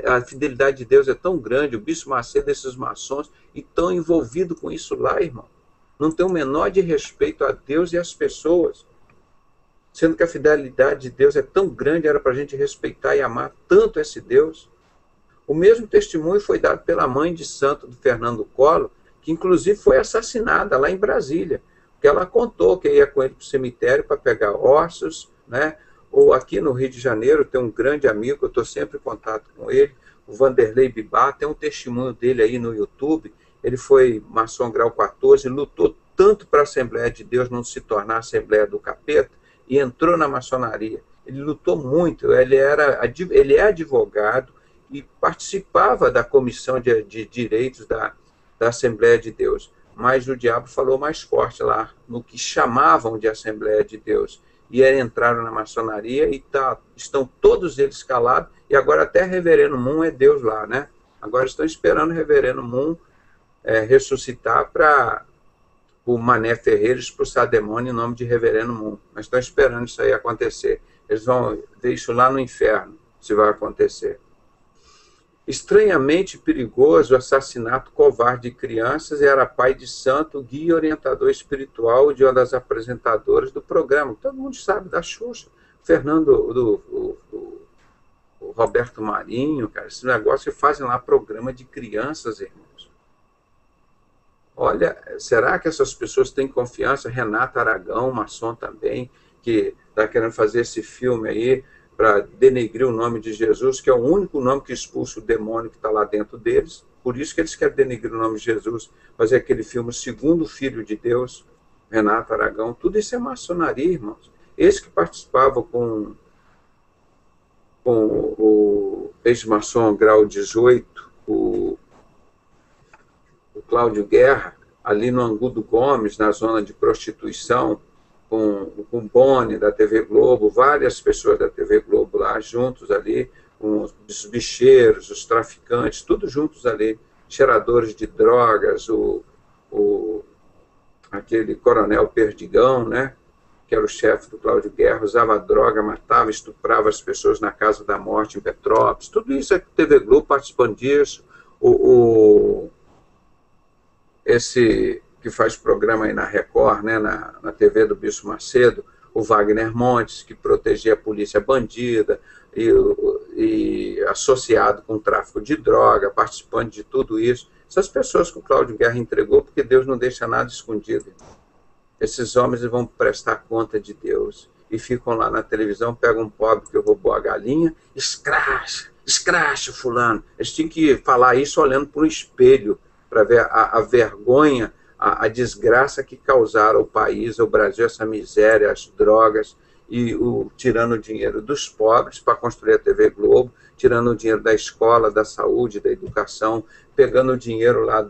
a fidelidade de Deus é tão grande, o Bispo Macedo, esses maçons, e tão envolvido com isso lá, irmão? Não tem o menor de respeito a Deus e às pessoas. Sendo que a fidelidade de Deus é tão grande, era para a gente respeitar e amar tanto esse Deus. O mesmo testemunho foi dado pela mãe de santo do Fernando Collor, que inclusive foi assassinada lá em Brasília, porque ela contou que ia com ele para o cemitério para pegar ossos, né? Ou aqui no Rio de Janeiro tem um grande amigo, eu estou sempre em contato com ele, o Vanderlei Bibá, tem um testemunho dele aí no YouTube. Ele foi maçom grau 14, lutou tanto para a Assembleia de Deus não se tornar a Assembleia do Capeta, e entrou na maçonaria. Ele lutou muito, ele é advogado e participava da comissão de direitos da Assembleia de Deus. Mas o diabo falou mais forte lá, no que chamavam de Assembleia de Deus. E entraram na maçonaria e estão todos eles calados, e agora até Reverendo Moon é Deus lá, né? Agora estão esperando o Reverendo Moon ressuscitar para o Mané Ferreira expulsar demônio em nome de Reverendo Moon. Mas estão esperando isso aí acontecer. Eles vão ver isso lá no inferno, se vai acontecer. Estranhamente perigoso o assassinato covarde de crianças, e era pai de santo, guia e orientador espiritual de uma das apresentadoras do programa. Todo mundo sabe da Xuxa. O Roberto Marinho, cara, esse negócio que fazem lá programa de crianças, irmãos. Olha, será que essas pessoas têm confiança? Renata Aragão, maçom também, que está querendo fazer esse filme aí para denegrir o nome de Jesus, que é o único nome que expulsa o demônio que está lá dentro deles. Por isso que eles querem denegrir o nome de Jesus, fazer aquele filme Segundo Filho de Deus, Renato Aragão. Tudo isso é maçonaria, irmãos. Esse que participava com o ex-maçom grau 18, o Cláudio Guerra, ali no Angudo Gomes, na zona de prostituição, com o Boni da TV Globo, várias pessoas da TV Globo lá juntos ali, com os bicheiros, os traficantes, tudo juntos ali, cheiradores de drogas, aquele coronel Perdigão, né, que era o chefe do Cláudio Guerra, usava droga, matava, estuprava as pessoas na Casa da Morte em Petrópolis, tudo isso é TV Globo participando disso. Esse que faz programa aí na Record, né, na TV do Bispo Macedo, o Wagner Montes, que protegia a polícia bandida e associado com o tráfico de droga, participando de tudo isso. Essas pessoas que o Cláudio Guerra entregou, porque Deus não deixa nada escondido. Esses homens vão prestar conta de Deus e ficam lá na televisão, pegam um pobre que roubou a galinha, escracha fulano. Eles tinham que falar isso olhando para um espelho, para ver a vergonha, a desgraça que causaram ao país, ao Brasil, essa miséria, as drogas, e tirando o dinheiro dos pobres para construir a TV Globo, tirando o dinheiro da escola, da saúde, da educação, pegando o dinheiro lá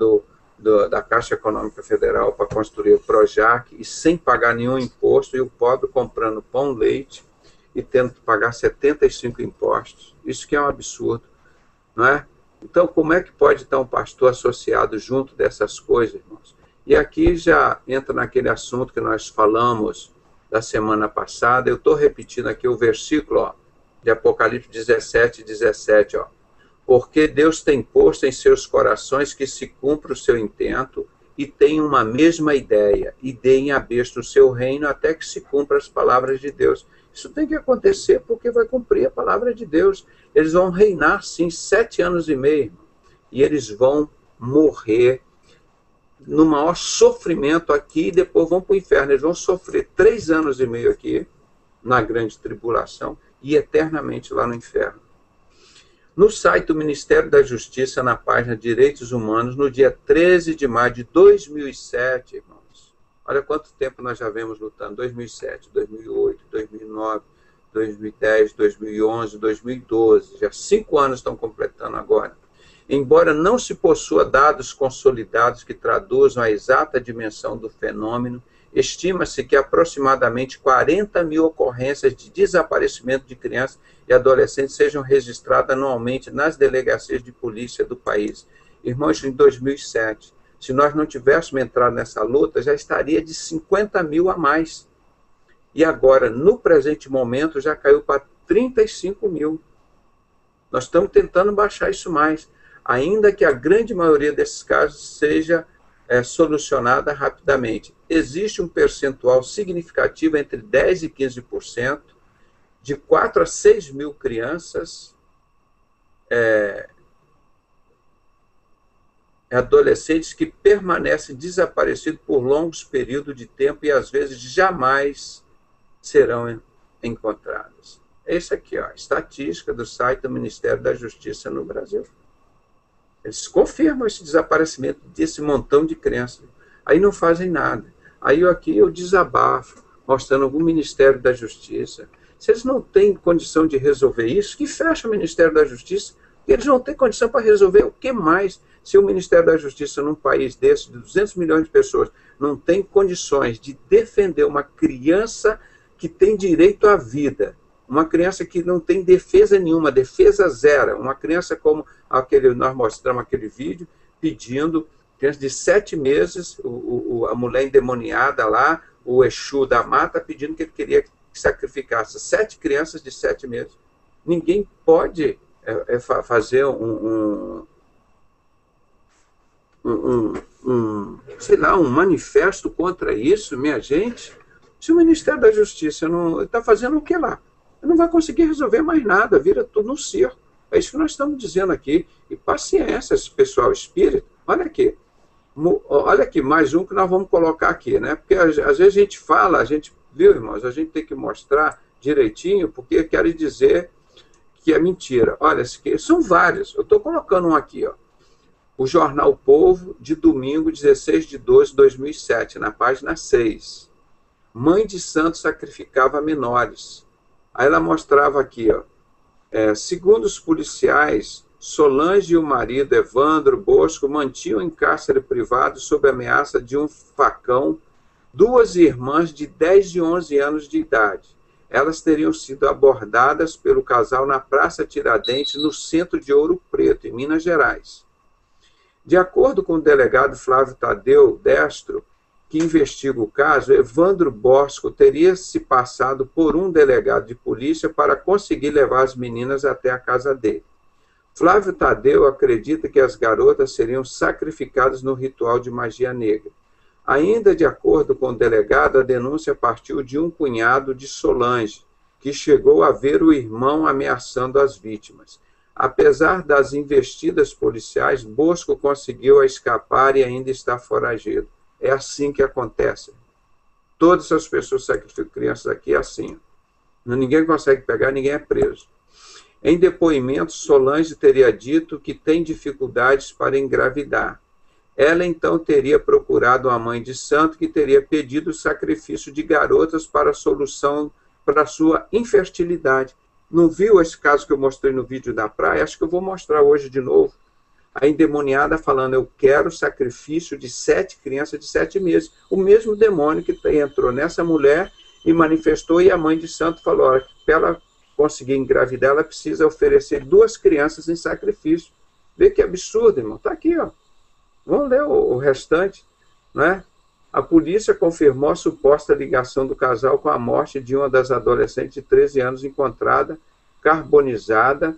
da Caixa Econômica Federal para construir o Projac, e sem pagar nenhum imposto, e o pobre comprando pão, leite, e tendo que pagar 75 impostos. Isso que é um absurdo, não é? Então, como é que pode estar um pastor associado junto dessas coisas, irmãos? E aqui já entra naquele assunto que nós falamos da semana passada. Eu estou repetindo aqui o versículo de Apocalipse 17:17. Porque Deus tem posto em seus corações que se cumpra o seu intento e tenham uma mesma ideia, e deem à besta o seu reino até que se cumpra as palavras de Deus. Isso tem que acontecer porque vai cumprir a palavra de Deus. Eles vão reinar, sim, 7 anos e meio. E eles vão morrer no maior sofrimento aqui e depois vão para o inferno. Eles vão sofrer 3 anos e meio aqui, na grande tribulação, e eternamente lá no inferno. No site do Ministério da Justiça, na página Direitos Humanos, no dia 13 de maio de 2007, irmãos. Olha quanto tempo nós já vemos lutando. 2007, 2008, 2009, 2010, 2011, 2012. Já 5 anos estão completando agora. Embora não se possua dados consolidados que traduzam a exata dimensão do fenômeno, estima-se que aproximadamente 40 mil ocorrências de desaparecimento de crianças e adolescentes sejam registradas anualmente nas delegacias de polícia do país. Irmãos, em 2007, se nós não tivéssemos entrado nessa luta, já estaria de 50 mil a mais. E agora, no presente momento, já caiu para 35 mil. Nós estamos tentando baixar isso mais, ainda que a grande maioria desses casos seja solucionada rapidamente. Existe um percentual significativo entre 10% e 15%, de 4 a 6 mil crianças, adolescentes que permanecem desaparecidos por longos períodos de tempo e às vezes jamais serão encontradas. Esse aqui, ó, estatística do site do Ministério da Justiça no Brasil. Eles confirmam esse desaparecimento desse montão de crianças. Aí não fazem nada. Aí aqui eu desabafo, mostrando o Ministério da Justiça. Se eles não têm condição de resolver isso, que fecha o Ministério da Justiça, porque eles não têm condição para resolver o que mais. Se o Ministério da Justiça, num país desse, de 200 milhões de pessoas, não tem condições de defender uma criança que tem direito à vida, uma criança que não tem defesa nenhuma, defesa zero, uma criança como nós mostramos aquele vídeo, pedindo, criança de 7 meses, a mulher endemoniada lá, o Exu da mata, pedindo que ele queria que sacrificasse 7 crianças de 7 meses. Ninguém pode fazer sei lá, um manifesto contra isso, minha gente. Se o Ministério da Justiça não está fazendo o que lá? Não vai conseguir resolver mais nada, vira tudo um circo. É isso que nós estamos dizendo aqui. E paciência, esse pessoal espírita. Olha aqui mais um que nós vamos colocar aqui, né? Porque às vezes a gente fala, viu, irmãos? A gente tem que mostrar direitinho, porque quer dizer que é mentira. Olha, esse aqui, são vários. Eu estou colocando um aqui, ó. O Jornal o Povo, de domingo, 16/12/2007, na página 6. Mãe de santo sacrificava menores. Aí ela mostrava aqui, ó, segundo os policiais, Solange e o marido, Evandro Bosco, mantinham em cárcere privado sob ameaça de um facão 2 irmãs de 10 e 11 anos de idade. Elas teriam sido abordadas pelo casal na Praça Tiradentes, no centro de Ouro Preto, em Minas Gerais. De acordo com o delegado Flávio Tadeu Destro, que investiga o caso, Evandro Bosco teria se passado por um delegado de polícia para conseguir levar as meninas até a casa dele. Flávio Tadeu acredita que as garotas seriam sacrificadas no ritual de magia negra. Ainda de acordo com o delegado, a denúncia partiu de um cunhado de Solange, que chegou a ver o irmão ameaçando as vítimas. Apesar das investidas policiais, Bosco conseguiu escapar e ainda está foragido. É assim que acontece. Todas as pessoas sacrificam crianças aqui é assim. Ninguém consegue pegar, ninguém é preso. Em depoimento, Solange teria dito que tem dificuldades para engravidar. Ela então teria procurado uma mãe de santo que teria pedido o sacrifício de garotas para a solução para a sua infertilidade. Não viu esse caso que eu mostrei no vídeo da praia? Acho que eu vou mostrar hoje de novo. A endemoniada falando, eu quero sacrifício de 7 crianças de 7 meses. O mesmo demônio que entrou nessa mulher e manifestou, e a mãe de santo falou, olha, para ela conseguir engravidar, ela precisa oferecer 2 crianças em sacrifício. Vê que absurdo, irmão. Está aqui, ó. Vamos ler o restante, né? A polícia confirmou a suposta ligação do casal com a morte de uma das adolescentes de 13 anos encontrada carbonizada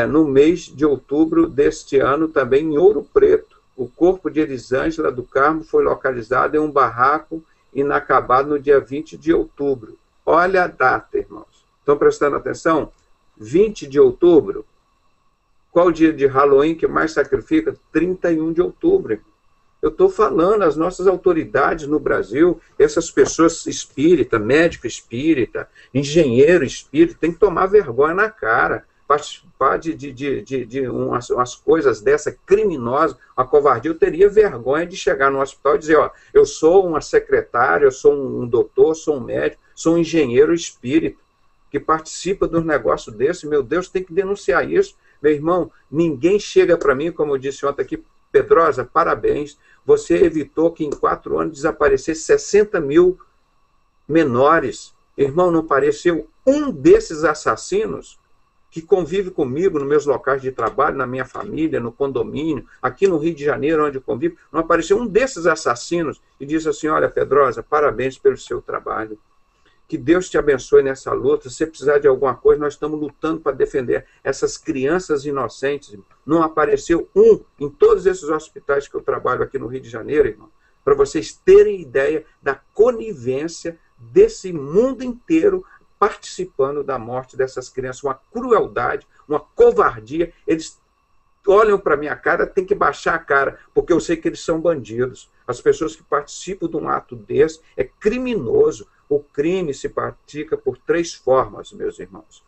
no mês de outubro deste ano, também em Ouro Preto. O corpo de Elisângela do Carmo foi localizado em um barraco inacabado no dia 20 de outubro. Olha a data, irmãos. Estão prestando atenção? 20 de outubro. Qual o dia de Halloween que mais sacrifica? 31 de outubro. Eu estou falando, as nossas autoridades no Brasil, essas pessoas espírita, médico espírita, engenheiro espírita, tem que tomar vergonha na cara. Participar de umas coisas dessa criminosas, uma covardia. Eu teria vergonha de chegar no hospital e dizer, ó, eu sou uma secretária, eu sou um doutor, sou um médico, sou um engenheiro espírita, que participa de um negócio desse. Meu Deus, tem que denunciar isso. Meu irmão, ninguém chega para mim, como eu disse ontem aqui, Pedrosa, parabéns, Você evitou que em 4 anos desaparecesse 60 mil menores. Irmão, não apareceu um desses assassinos que convive comigo nos meus locais de trabalho, na minha família, no condomínio, aqui no Rio de Janeiro, onde eu convivo, não apareceu um desses assassinos e disse assim: olha, Pedrosa, parabéns pelo seu trabalho. Que Deus te abençoe nessa luta. Se você precisar de alguma coisa, nós estamos lutando para defender essas crianças inocentes. Não apareceu um em todos esses hospitais que eu trabalho aqui no Rio de Janeiro, irmão, para vocês terem ideia da conivência desse mundo inteiro participando da morte dessas crianças. Uma crueldade, uma covardia. Eles olham para a minha cara, tem que baixar a cara, porque eu sei que eles são bandidos. As pessoas que participam de um ato desse é criminoso. O crime se pratica por 3 formas, meus irmãos.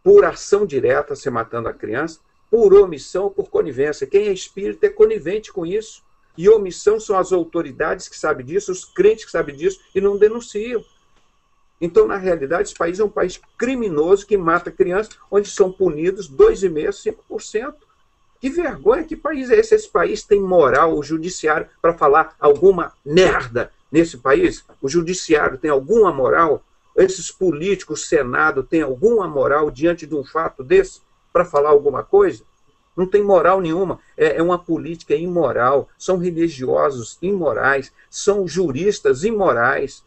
Por ação direta, se matando a criança, por omissão ou por conivência. Quem é espírita é conivente com isso. E omissão são as autoridades que sabem disso, os crentes que sabem disso e não denunciam. Então, na realidade, esse país é um país criminoso que mata crianças, onde são punidos 2,5%, 5%. Que vergonha, que país é esse? Esse país tem moral, o judiciário, para falar alguma merda nesse país? O judiciário tem alguma moral? Esses políticos, o Senado, tem alguma moral diante de um fato desse para falar alguma coisa? Não tem moral nenhuma. É uma política imoral. São religiosos imorais. São juristas imorais.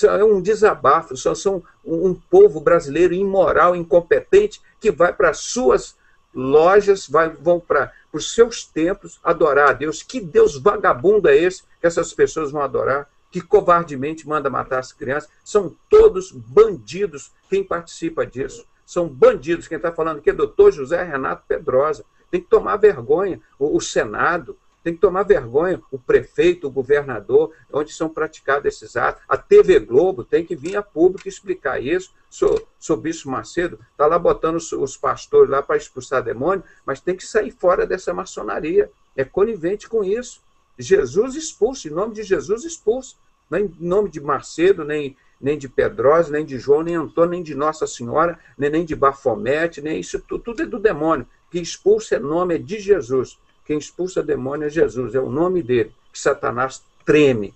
É um desabafo. São um povo brasileiro imoral, incompetente, que vai para as suas lojas, vão para os seus templos adorar a Deus. Que Deus vagabundo é esse que essas pessoas vão adorar? Que covardemente manda matar as crianças? São todos bandidos quem participa disso. São bandidos. Quem está falando aqui é doutor José Renato Pedrosa. Tem que tomar vergonha o Senado, tem que tomar vergonha o prefeito, o governador, onde são praticados esses atos. A TV Globo tem que vir a público explicar isso. Sou Bispo Macedo, está lá botando os pastores lá para expulsar demônio, mas tem que sair fora dessa maçonaria. É conivente com isso. Jesus expulsa, em nome de Jesus expulsa. Não é em nome de Macedo, nem de Pedrosa, nem de João, nem Antônio, nem de Nossa Senhora, nem de Bafomete, nem isso, tudo é do demônio. Quem expulsa é nome é de Jesus. Quem expulsa demônio é Jesus, é o nome dele, que Satanás treme.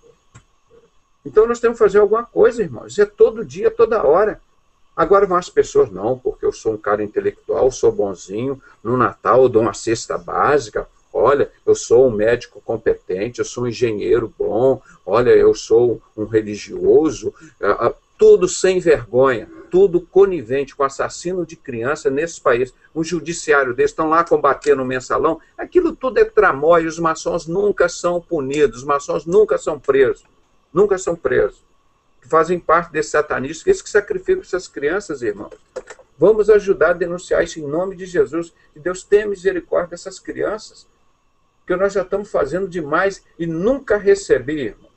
Então nós temos que fazer alguma coisa, irmãos. Isso é todo dia, toda hora. Agora vão as pessoas, não, porque eu sou um cara intelectual, sou bonzinho, no Natal eu dou uma cesta básica, olha, eu sou um médico competente, eu sou um engenheiro bom, olha, eu sou um religioso, tudo sem vergonha, tudo conivente com assassino de criança nesse país. Um judiciário desse, estão lá combatendo o mensalão, aquilo tudo é tramóia, os maçons nunca são punidos, os maçons nunca são presos, fazem parte desse satanismo, esses que sacrificam essas crianças, irmãos. Vamos ajudar a denunciar isso em nome de Jesus, que Deus tenha misericórdia dessas crianças, porque nós já estamos fazendo demais e nunca recebi, irmão,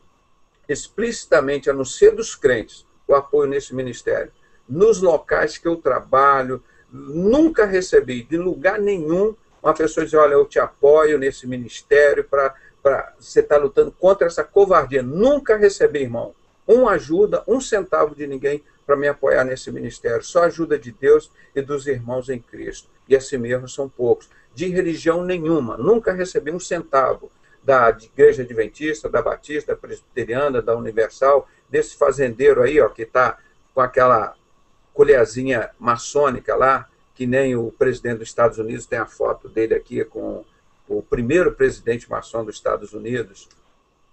explicitamente, a não ser dos crentes, o apoio nesse ministério. Nos locais que eu trabalho, nunca recebi, de lugar nenhum, uma pessoa dizer: olha, eu te apoio nesse ministério para você estar lutando contra essa covardia. Nunca recebi, irmão, uma ajuda, 1 centavo de ninguém para me apoiar nesse ministério. Só a ajuda de Deus e dos irmãos em Cristo. E assim mesmo são poucos. De religião nenhuma. Nunca recebi 1 centavo da Igreja Adventista, da Batista, da Presbiteriana, da Universal, desse fazendeiro aí, ó, que está com aquela colherzinha maçônica lá, que nem o presidente dos Estados Unidos, tem a foto dele aqui com o primeiro presidente maçom dos Estados Unidos,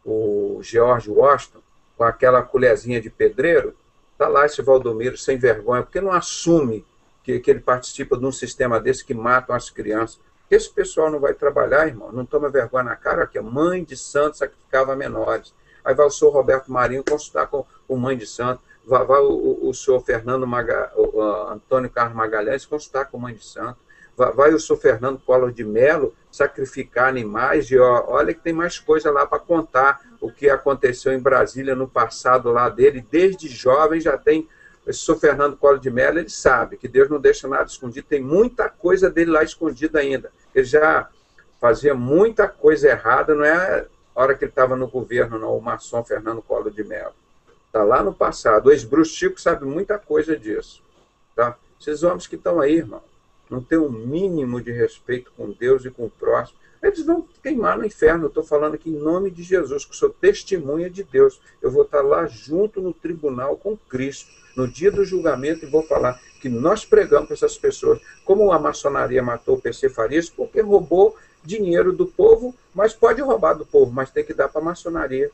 o George Washington, com aquela colherzinha de pedreiro. Está lá esse Valdomiro sem vergonha, porque não assume que ele participa de um sistema desse que matam as crianças. Esse pessoal não vai trabalhar, irmão, não toma vergonha na cara, que a mãe de santo sacrificava menores. Aí vai o senhor Roberto Marinho consultar com o mãe de santo, vai o senhor Antônio Carlos Magalhães consultar com o mãe de santo, vai o senhor Fernando Collor de Mello sacrificar animais, e olha que tem mais coisa lá para contar, o que aconteceu em Brasília no passado lá dele, desde jovem já tem. Esse senhor Fernando Collor de Mello, ele sabe que Deus não deixa nada escondido, tem muita coisa dele lá escondida ainda. Ele já fazia muita coisa errada, não é a hora que ele estava no governo, não, o maçom Fernando Collor de Mello. Está lá no passado. O ex-Bruce Chico sabe muita coisa disso. Tá? Esses homens que estão aí, irmão, não tem um mínimo de respeito com Deus e com o próximo. eles vão queimar no inferno. Eu estou falando aqui em nome de Jesus, que sou testemunha de Deus. Eu vou estar lá junto no tribunal com Cristo, no dia do julgamento, e vou falar que nós pregamos para essas pessoas, como a maçonaria matou o PC Farias, porque roubou dinheiro do povo, mas pode roubar do povo, mas tem que dar para a maçonaria.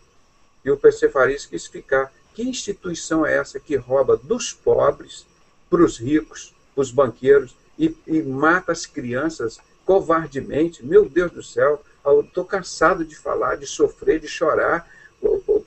E o PC Farias quis ficar. Que instituição é essa que rouba dos pobres para os ricos, para os banqueiros, e mata as crianças covardemente? Meu Deus do céu, eu estou cansado de falar, de sofrer, de chorar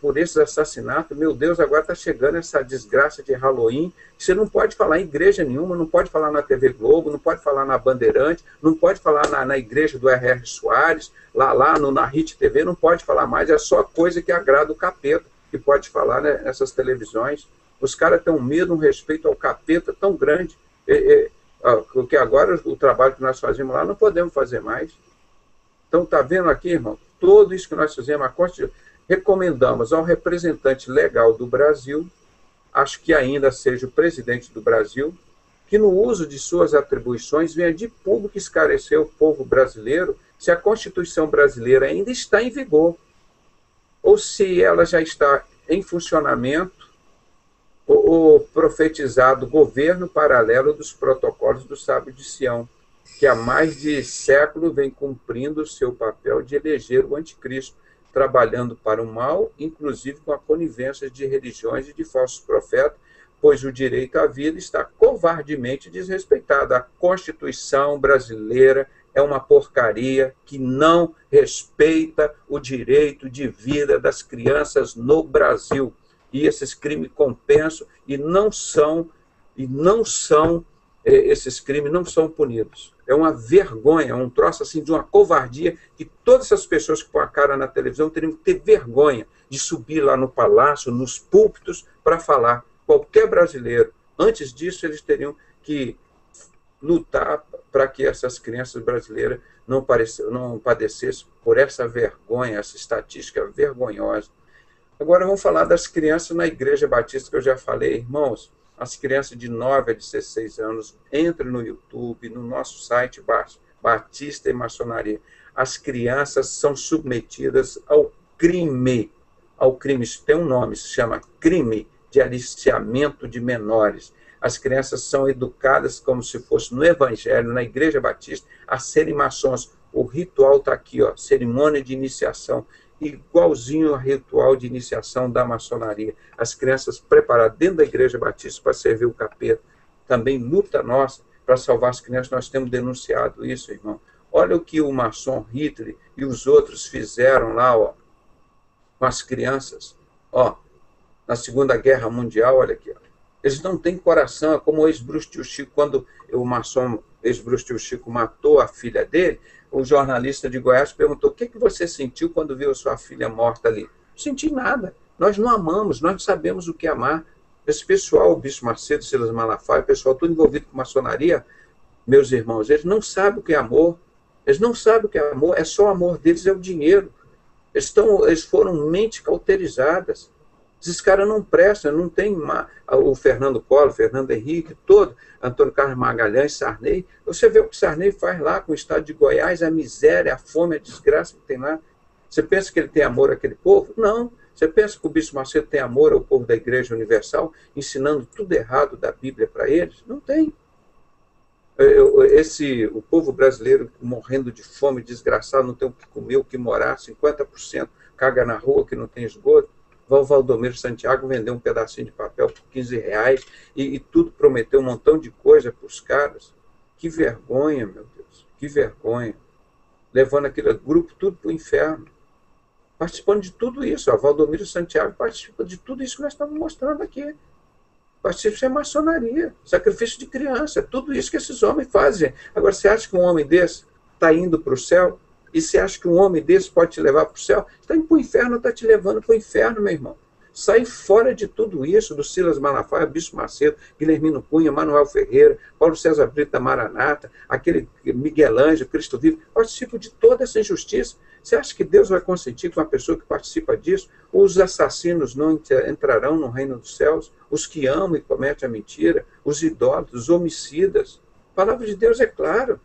por esses assassinatos. Meu Deus, agora está chegando essa desgraça de Halloween. Você não pode falar em igreja nenhuma, não pode falar na TV Globo, não pode falar na Bandeirante, não pode falar na igreja do R.R. Soares, na RIT TV, não pode falar mais. É só coisa que agrada o capeta que pode falar, né, nessas televisões. Os caras têm um medo, um respeito ao capeta tão grande, porque agora o trabalho que nós fazemos lá não podemos fazer mais. Então, está vendo aqui, irmão? Tudo isso que nós fizemos, recomendamos ao representante legal do Brasil, acho que ainda seja o presidente do Brasil, que no uso de suas atribuições venha de público esclarecer o povo brasileiro se a Constituição brasileira ainda está em vigor, ou se ela já está em funcionamento, o profetizado governo paralelo dos protocolos do Sábio de Sião, que há mais de século vem cumprindo o seu papel de eleger o anticristo, trabalhando para o mal, inclusive com a conivência de religiões e de falsos profetas, pois o direito à vida está covardemente desrespeitado. A Constituição brasileira é uma porcaria que não respeita o direito de vida das crianças no Brasil. E esses crimes compensam e não são, esses crimes não são punidos. É uma vergonha, é um troço assim de uma covardia que todas essas pessoas que põem a cara na televisão teriam que ter vergonha de subir lá no palácio, nos púlpitos, para falar. Qualquer brasileiro, antes disso, eles teriam que lutar para que essas crianças brasileiras não padecessem por essa vergonha, essa estatística vergonhosa. Agora vamos falar das crianças na Igreja Batista, que eu já falei, irmãos. As crianças de 9 a 16 anos, entrem no YouTube, no nosso site Batista e Maçonaria. As crianças são submetidas ao crime. Isso tem um nome, se chama crime de aliciamento de menores. As crianças são educadas como se fosse no Evangelho, na Igreja Batista, a serem maçons. O ritual está aqui, ó, cerimônia de iniciação, igualzinho ao ritual de iniciação da maçonaria. As crianças preparadas dentro da Igreja Batista para servir o capeta. Também luta nossa para salvar as crianças. Nós temos denunciado isso, irmão. Olha o que o maçom Hitler e os outros fizeram lá, ó, com as crianças. Ó, na Segunda Guerra Mundial, olha aqui, ó. Eles não têm coração. É como o ex-bruxo tio Chico, quando o maçom ex-bruxo tio Chico matou a filha dele, o jornalista de Goiás perguntou: o que você sentiu quando viu a sua filha morta ali? Não senti nada. Nós não amamos, nós não sabemos o que é amar. Esse pessoal, o Bispo Macedo, Silas Malafaia, o pessoal todo envolvido com maçonaria, meus irmãos, eles não sabem o que é amor. Eles não sabem o que é amor. É só o amor deles, é o dinheiro. Eles foram mentes cauterizadas. Esses caras não prestam, não tem o Fernando Collor, o Fernando Henrique, todo, Antônio Carlos Magalhães, Sarney. Você vê o que Sarney faz lá com o estado de Goiás, a miséria, a fome, a desgraça que tem lá. Você pensa que ele tem amor àquele povo? Não. Você pensa que o Bispo Macedo tem amor ao povo da Igreja Universal, ensinando tudo errado da Bíblia para eles? Não tem. O povo brasileiro morrendo de fome, desgraçado, não tem o que comer, o que morar, 50% caga na rua, que não tem esgoto. O Valdomiro Santiago vendeu um pedacinho de papel por R$15 e tudo prometeu um montão de coisa para os caras. Que vergonha, meu Deus, que vergonha. Levando aquele grupo tudo para o inferno. Participando de tudo isso. O Valdomiro Santiago participa de tudo isso que nós estamos mostrando aqui. Participa de maçonaria, sacrifício de criança, é tudo isso que esses homens fazem. Agora, você acha que um homem desse está indo para o céu? E você acha que um homem desse pode te levar para o céu? Está indo para o inferno, está te levando para o inferno, meu irmão. Sai fora de tudo isso, do Silas Malafaia, Bispo Macedo, Guilhermino Cunha, Manuel Ferreira, Paulo César Brito da Maranata, aquele Miguel Ângelo, Cristo Vivo. Participa de toda essa injustiça. Você acha que Deus vai consentir que uma pessoa que participa disso? Os assassinos não entrarão no reino dos céus? Os que amam e cometem a mentira? Os idólatras, os homicidas? A palavra de Deus é clara.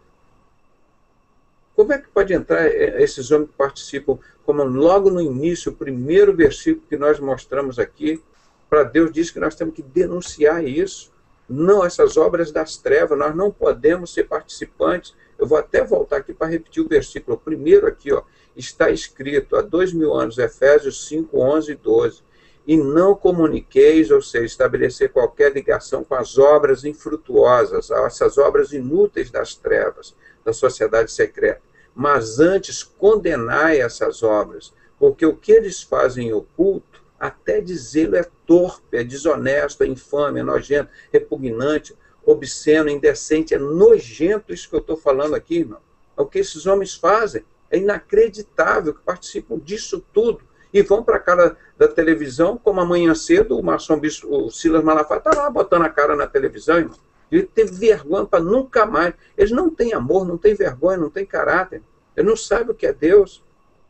Como é que pode entrar esses homens que participam, como logo no início, o primeiro versículo que nós mostramos aqui, para Deus diz que nós temos que denunciar isso. Não, essas obras das trevas, nós não podemos ser participantes. Eu vou até voltar aqui para repetir o versículo. O primeiro aqui, ó, está escrito há 2000 anos, Efésios 5, 11 e 12. E não comuniqueis, ou seja, estabelecer qualquer ligação com as obras infrutuosas, essas obras inúteis das trevas, da sociedade secreta. Mas antes condenai essas obras, porque o que eles fazem em oculto, até dizê-lo é torpe, é desonesto, é infame, é nojento, repugnante, obsceno, indecente, é nojento isso que eu estou falando aqui, irmão. É o que esses homens fazem. É inacreditável que participam disso tudo. E vão para a cara da televisão, como amanhã cedo, o maçom bispo, o Silas Malafaia, está lá botando a cara na televisão, irmão. Ele teve vergonha para nunca mais. Eles não têm amor, não têm vergonha, não têm caráter. Eles não sabem o que é Deus.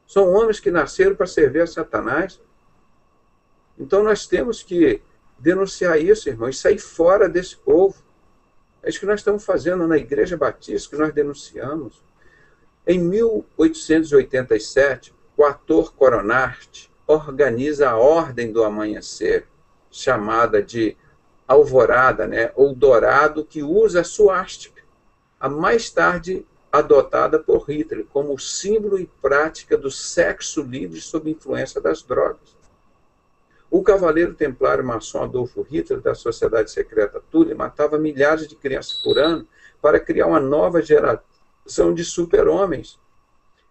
São homens que nasceram para servir a Satanás. Então nós temos que denunciar isso, irmão, e sair fora desse povo. É isso que nós estamos fazendo na Igreja Batista, que nós denunciamos. Em 1887, o ator Coronart organiza a Ordem do Amanhecer, chamada de Alvorada, né, ou Dourado, que usa a suástica, a mais tarde adotada por Hitler, como símbolo e prática do sexo livre sob influência das drogas. O cavaleiro templário maçom Adolfo Hitler, da Sociedade Secreta Thule, matava milhares de crianças por ano para criar uma nova geração de super-homens.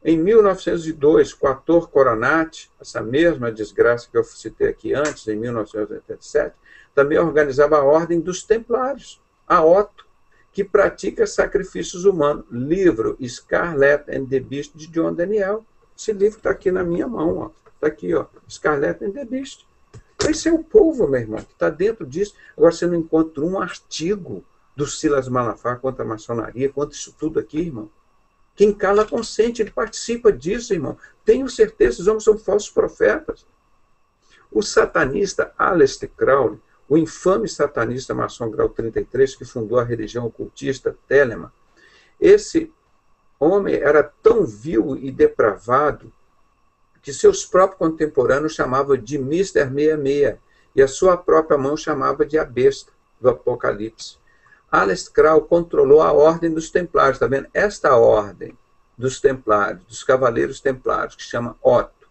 Em 1902, o ator Coronat, essa mesma desgraça que eu citei aqui antes, em 1987, também organizava a Ordem dos Templários, a Otto, que pratica sacrifícios humanos. Livro Scarlet and the Beast, de John Daniel. Esse livro está aqui na minha mão, está aqui, ó, Scarlet and the Beast. Esse é o povo, meu irmão, que está dentro disso. Agora você não encontra um artigo do Silas Malafaia contra a maçonaria, contra isso tudo aqui, irmão. Quem cala consente, ele participa disso, irmão. Tenho certeza, esses homens são falsos profetas. O satanista Aleister Crowley, o infame satanista maçom grau 33, que fundou a religião ocultista Telemann, esse homem era tão vil e depravado que seus próprios contemporâneos chamavam de Mr. 66, e a sua própria mão chamava de a besta do Apocalipse. Aleister Crowley controlou a Ordem dos Templários, está vendo? Esta Ordem dos Templários, dos Cavaleiros Templários, que chama Otto,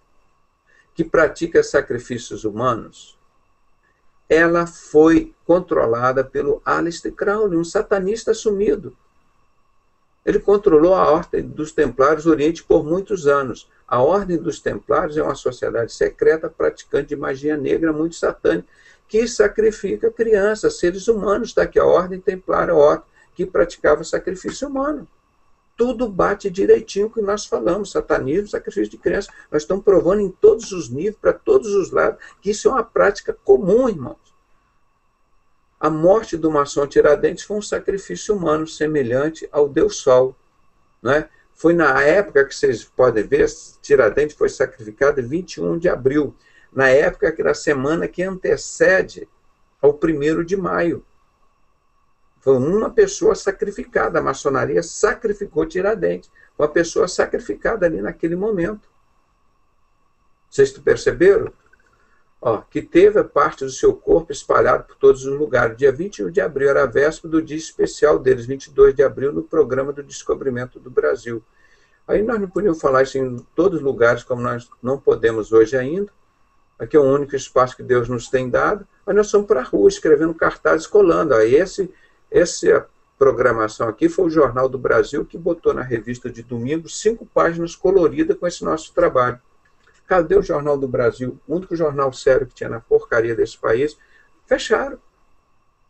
que pratica sacrifícios humanos, ela foi controlada pelo Aleister Crowley, um satanista assumido. Ele controlou a Ordem dos Templários do Oriente por muitos anos. A Ordem dos Templários é uma sociedade secreta praticante de magia negra muito satânica, que sacrifica crianças, seres humanos. Está aqui a Ordem Templária Otto, que praticava sacrifício humano. Tudo bate direitinho com o que nós falamos, satanismo, sacrifício de crianças. Nós estamos provando em todos os níveis, para todos os lados, que isso é uma prática comum, irmãos. A morte do maçom Tiradentes foi um sacrifício humano semelhante ao Deus Sol. Não é? Foi na época que vocês podem ver, Tiradentes foi sacrificado em 21 de abril, na época que na semana que antecede ao 1º de maio. Foi uma pessoa sacrificada, a maçonaria sacrificou Tiradentes, uma pessoa sacrificada ali naquele momento. Vocês perceberam? Ó, que teve parte do seu corpo espalhado por todos os lugares. Dia 21 de abril era a véspera do dia especial deles, 22 de abril, no programa do descobrimento do Brasil. Aí nós não podíamos falar isso em todos os lugares, como nós não podemos hoje ainda. Aqui é o único espaço que Deus nos tem dado, mas nós somos para a rua, escrevendo cartazes, colando. Aí essa programação aqui foi o Jornal do Brasil, que botou na revista de domingo 5 páginas coloridas com esse nosso trabalho. Cadê o Jornal do Brasil? O único jornal sério que tinha na porcaria desse país. Fecharam.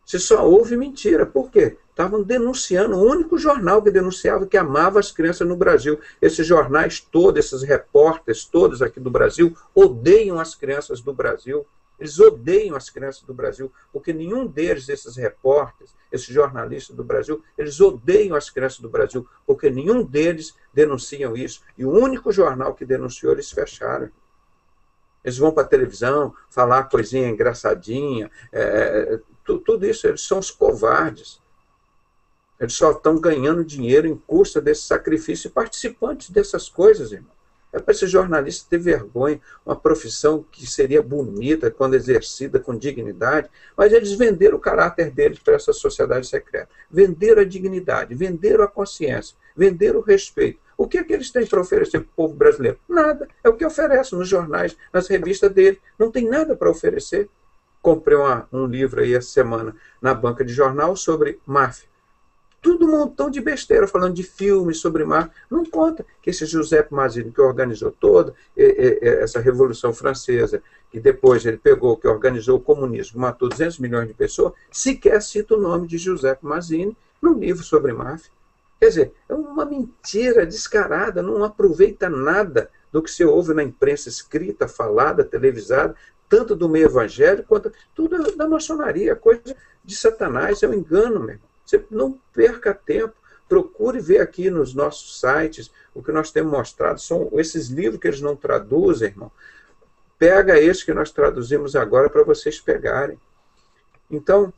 Se só houve mentira. Por quê? Estavam denunciando. O único jornal que denunciava que amava as crianças no Brasil. Esses jornais todos, esses repórteres todos aqui do Brasil, odeiam as crianças do Brasil. Eles odeiam as crianças do Brasil, porque nenhum deles, esses repórteres, esses jornalistas do Brasil, eles odeiam as crianças do Brasil, porque nenhum deles denunciam isso. E o único jornal que denunciou, eles fecharam. Eles vão para a televisão, falar coisinha engraçadinha, tudo isso, eles são os covardes. Eles só estão ganhando dinheiro em custa desse sacrifício e participantes dessas coisas, irmão. É para esse jornalista ter vergonha, uma profissão que seria bonita quando exercida com dignidade, mas eles venderam o caráter deles para essa sociedade secreta. Venderam a dignidade, venderam a consciência, venderam o respeito. O que é que eles têm para oferecer para o povo brasileiro? Nada. É o que oferecem nos jornais, nas revistas deles. Não tem nada para oferecer. Comprei um livro aí essa semana na banca de jornal sobre máfia. Tudo um montão de besteira, falando de filmes sobre máfia. Não conta que esse Giuseppe Mazzini, que organizou toda essa Revolução Francesa, que depois ele pegou, que organizou o comunismo, matou 200 milhões de pessoas, sequer cita o nome de Giuseppe Mazzini no livro sobre máfia. Quer dizer, é uma mentira descarada, não aproveita nada do que se ouve na imprensa escrita, falada, televisada, tanto do meio evangélico quanto tudo da maçonaria, coisa de Satanás, é um engano, meu irmão. Você não perca tempo, procure ver aqui nos nossos sites o que nós temos mostrado, são esses livros que eles não traduzem, irmão. Pega esses que nós traduzimos agora para vocês pegarem. Então,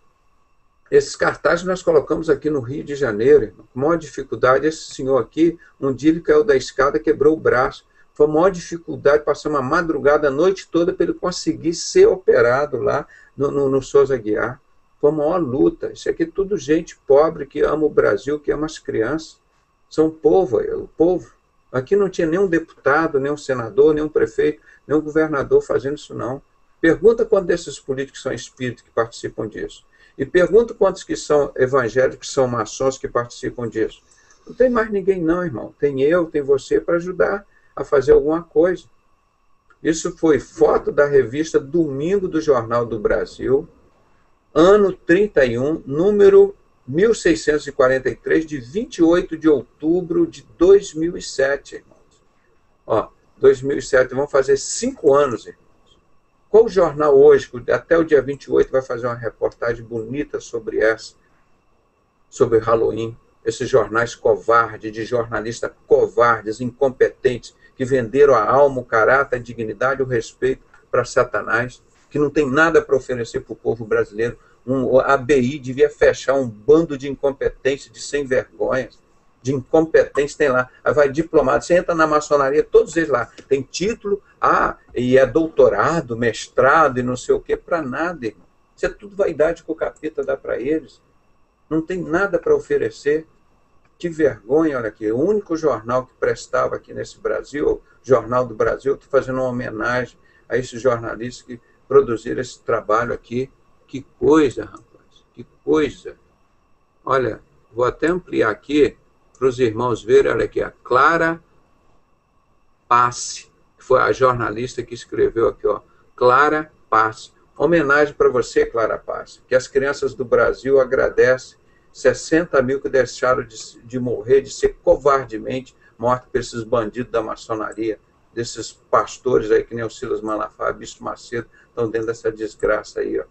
esses cartazes nós colocamos aqui no Rio de Janeiro, irmão, com maior dificuldade. Esse senhor aqui, um dia ele caiu da escada, quebrou o braço. Foi a maior dificuldade, passou uma madrugada, a noite toda, para ele conseguir ser operado lá no Souza Aguiar. Foi a maior luta. Isso aqui é tudo gente pobre que ama o Brasil, que ama as crianças. São o povo. Aqui não tinha nenhum deputado, nenhum senador, nenhum prefeito, nenhum governador fazendo isso, não. Pergunta quantos desses políticos são espíritos que participam disso. E pergunta quantos que são evangélicos, que são maçons que participam disso. Não tem mais ninguém não, irmão. Tem eu, tem você para ajudar a fazer alguma coisa. Isso foi foto da revista Domingo do Jornal do Brasil, ano 31, número 1643, de 28 de outubro de 2007, irmãos. Ó, 2007, vão fazer 5 anos, irmãos. Qual jornal hoje, até o dia 28, vai fazer uma reportagem bonita sobre sobre Halloween? Esses jornais covardes, de jornalistas covardes, incompetentes, que venderam a alma, o caráter, a dignidade, o respeito para Satanás, que não tem nada para oferecer para o povo brasileiro. A ABI devia fechar um bando de incompetência, de sem vergonha, de incompetência, tem lá, aí vai diplomado, você entra na maçonaria, todos eles lá, tem título, e é doutorado, mestrado e não sei o que, para nada, irmão. Isso é tudo vaidade que o capeta dá para eles. Não tem nada para oferecer. Que vergonha, olha aqui, o único jornal que prestava aqui nesse Brasil, o Jornal do Brasil, estou fazendo uma homenagem a esses jornalistas que produziram esse trabalho aqui. Que coisa, rapaz, que coisa. Olha, vou até ampliar aqui para os irmãos verem, olha aqui, a Clara Passe, que foi a jornalista que escreveu aqui, ó, Clara Passe. Homenagem para você, Clara Passe, que as crianças do Brasil agradecem 60 mil que deixaram de morrer, de ser covardemente mortos por esses bandidos da maçonaria, desses pastores aí, que nem o Silas Malafaia, Bispo Macedo, estão dentro dessa desgraça aí, ó.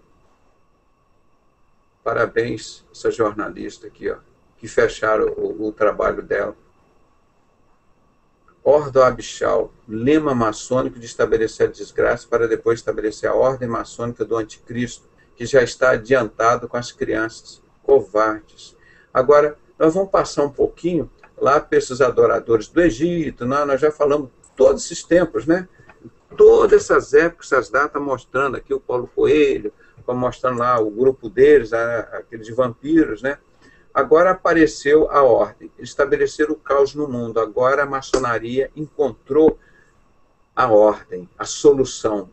Parabéns, essa jornalista aqui, ó, que fecharam o trabalho dela. Ordo Abchal, lema maçônico de estabelecer a desgraça para depois estabelecer a ordem maçônica do anticristo, que já está adiantado com as crianças covardes. Agora, nós vamos passar um pouquinho lá para esses adoradores do Egito, nós já falamos todos esses tempos, né? Todas essas épocas, essas datas, mostrando aqui o Paulo Coelho, mostrando lá o grupo deles, aqueles de vampiros, né? Agora apareceu a ordem, eles estabeleceram o caos no mundo, agora a maçonaria encontrou a ordem, a solução.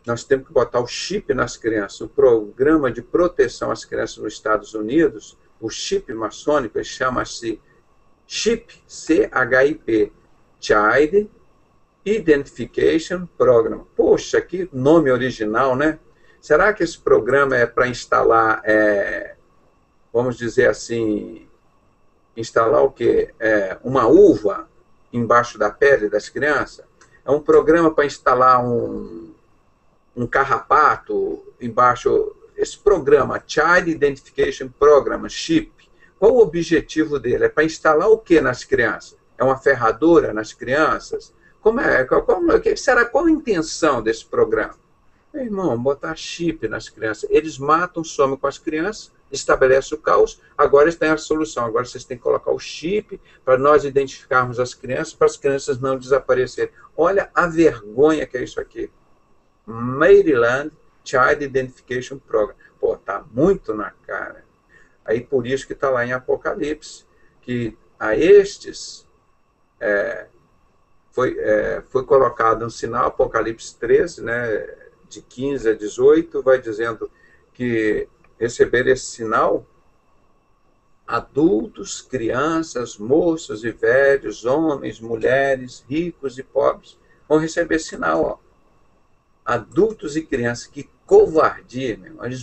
Nós temos que botar o chip nas crianças, o programa de proteção às crianças nos Estados Unidos, o chip maçônico, chama-se CHIP, C-H-I-P, Child Identification Program. Poxa, que nome original, né? Será que esse programa é para instalar, vamos dizer assim, instalar o quê? Uma uva embaixo da pele das crianças? É um programa para instalar um carrapato embaixo? Esse programa, Child Identification Program, CHIP, qual o objetivo dele? É para instalar o que nas crianças? É uma ferradura nas crianças? Como é? Qual a intenção desse programa? Meu irmão, botar chip nas crianças. Eles matam, somem com as crianças, estabelece o caos, agora tem a solução, agora vocês têm que colocar o chip para nós identificarmos as crianças, para as crianças não desaparecerem. Olha a vergonha que é isso aqui. Maryland Child Identification Program. Pô, tá muito na cara. Aí por isso que está lá em Apocalipse, que a estes foi colocado um sinal, Apocalipse 13, né, de 15 a 18, vai dizendo que receber esse sinal, adultos, crianças, moços e velhos, homens, mulheres, ricos e pobres, vão receber sinal. Ó. Adultos e crianças, que covardia, meu irmão. Eles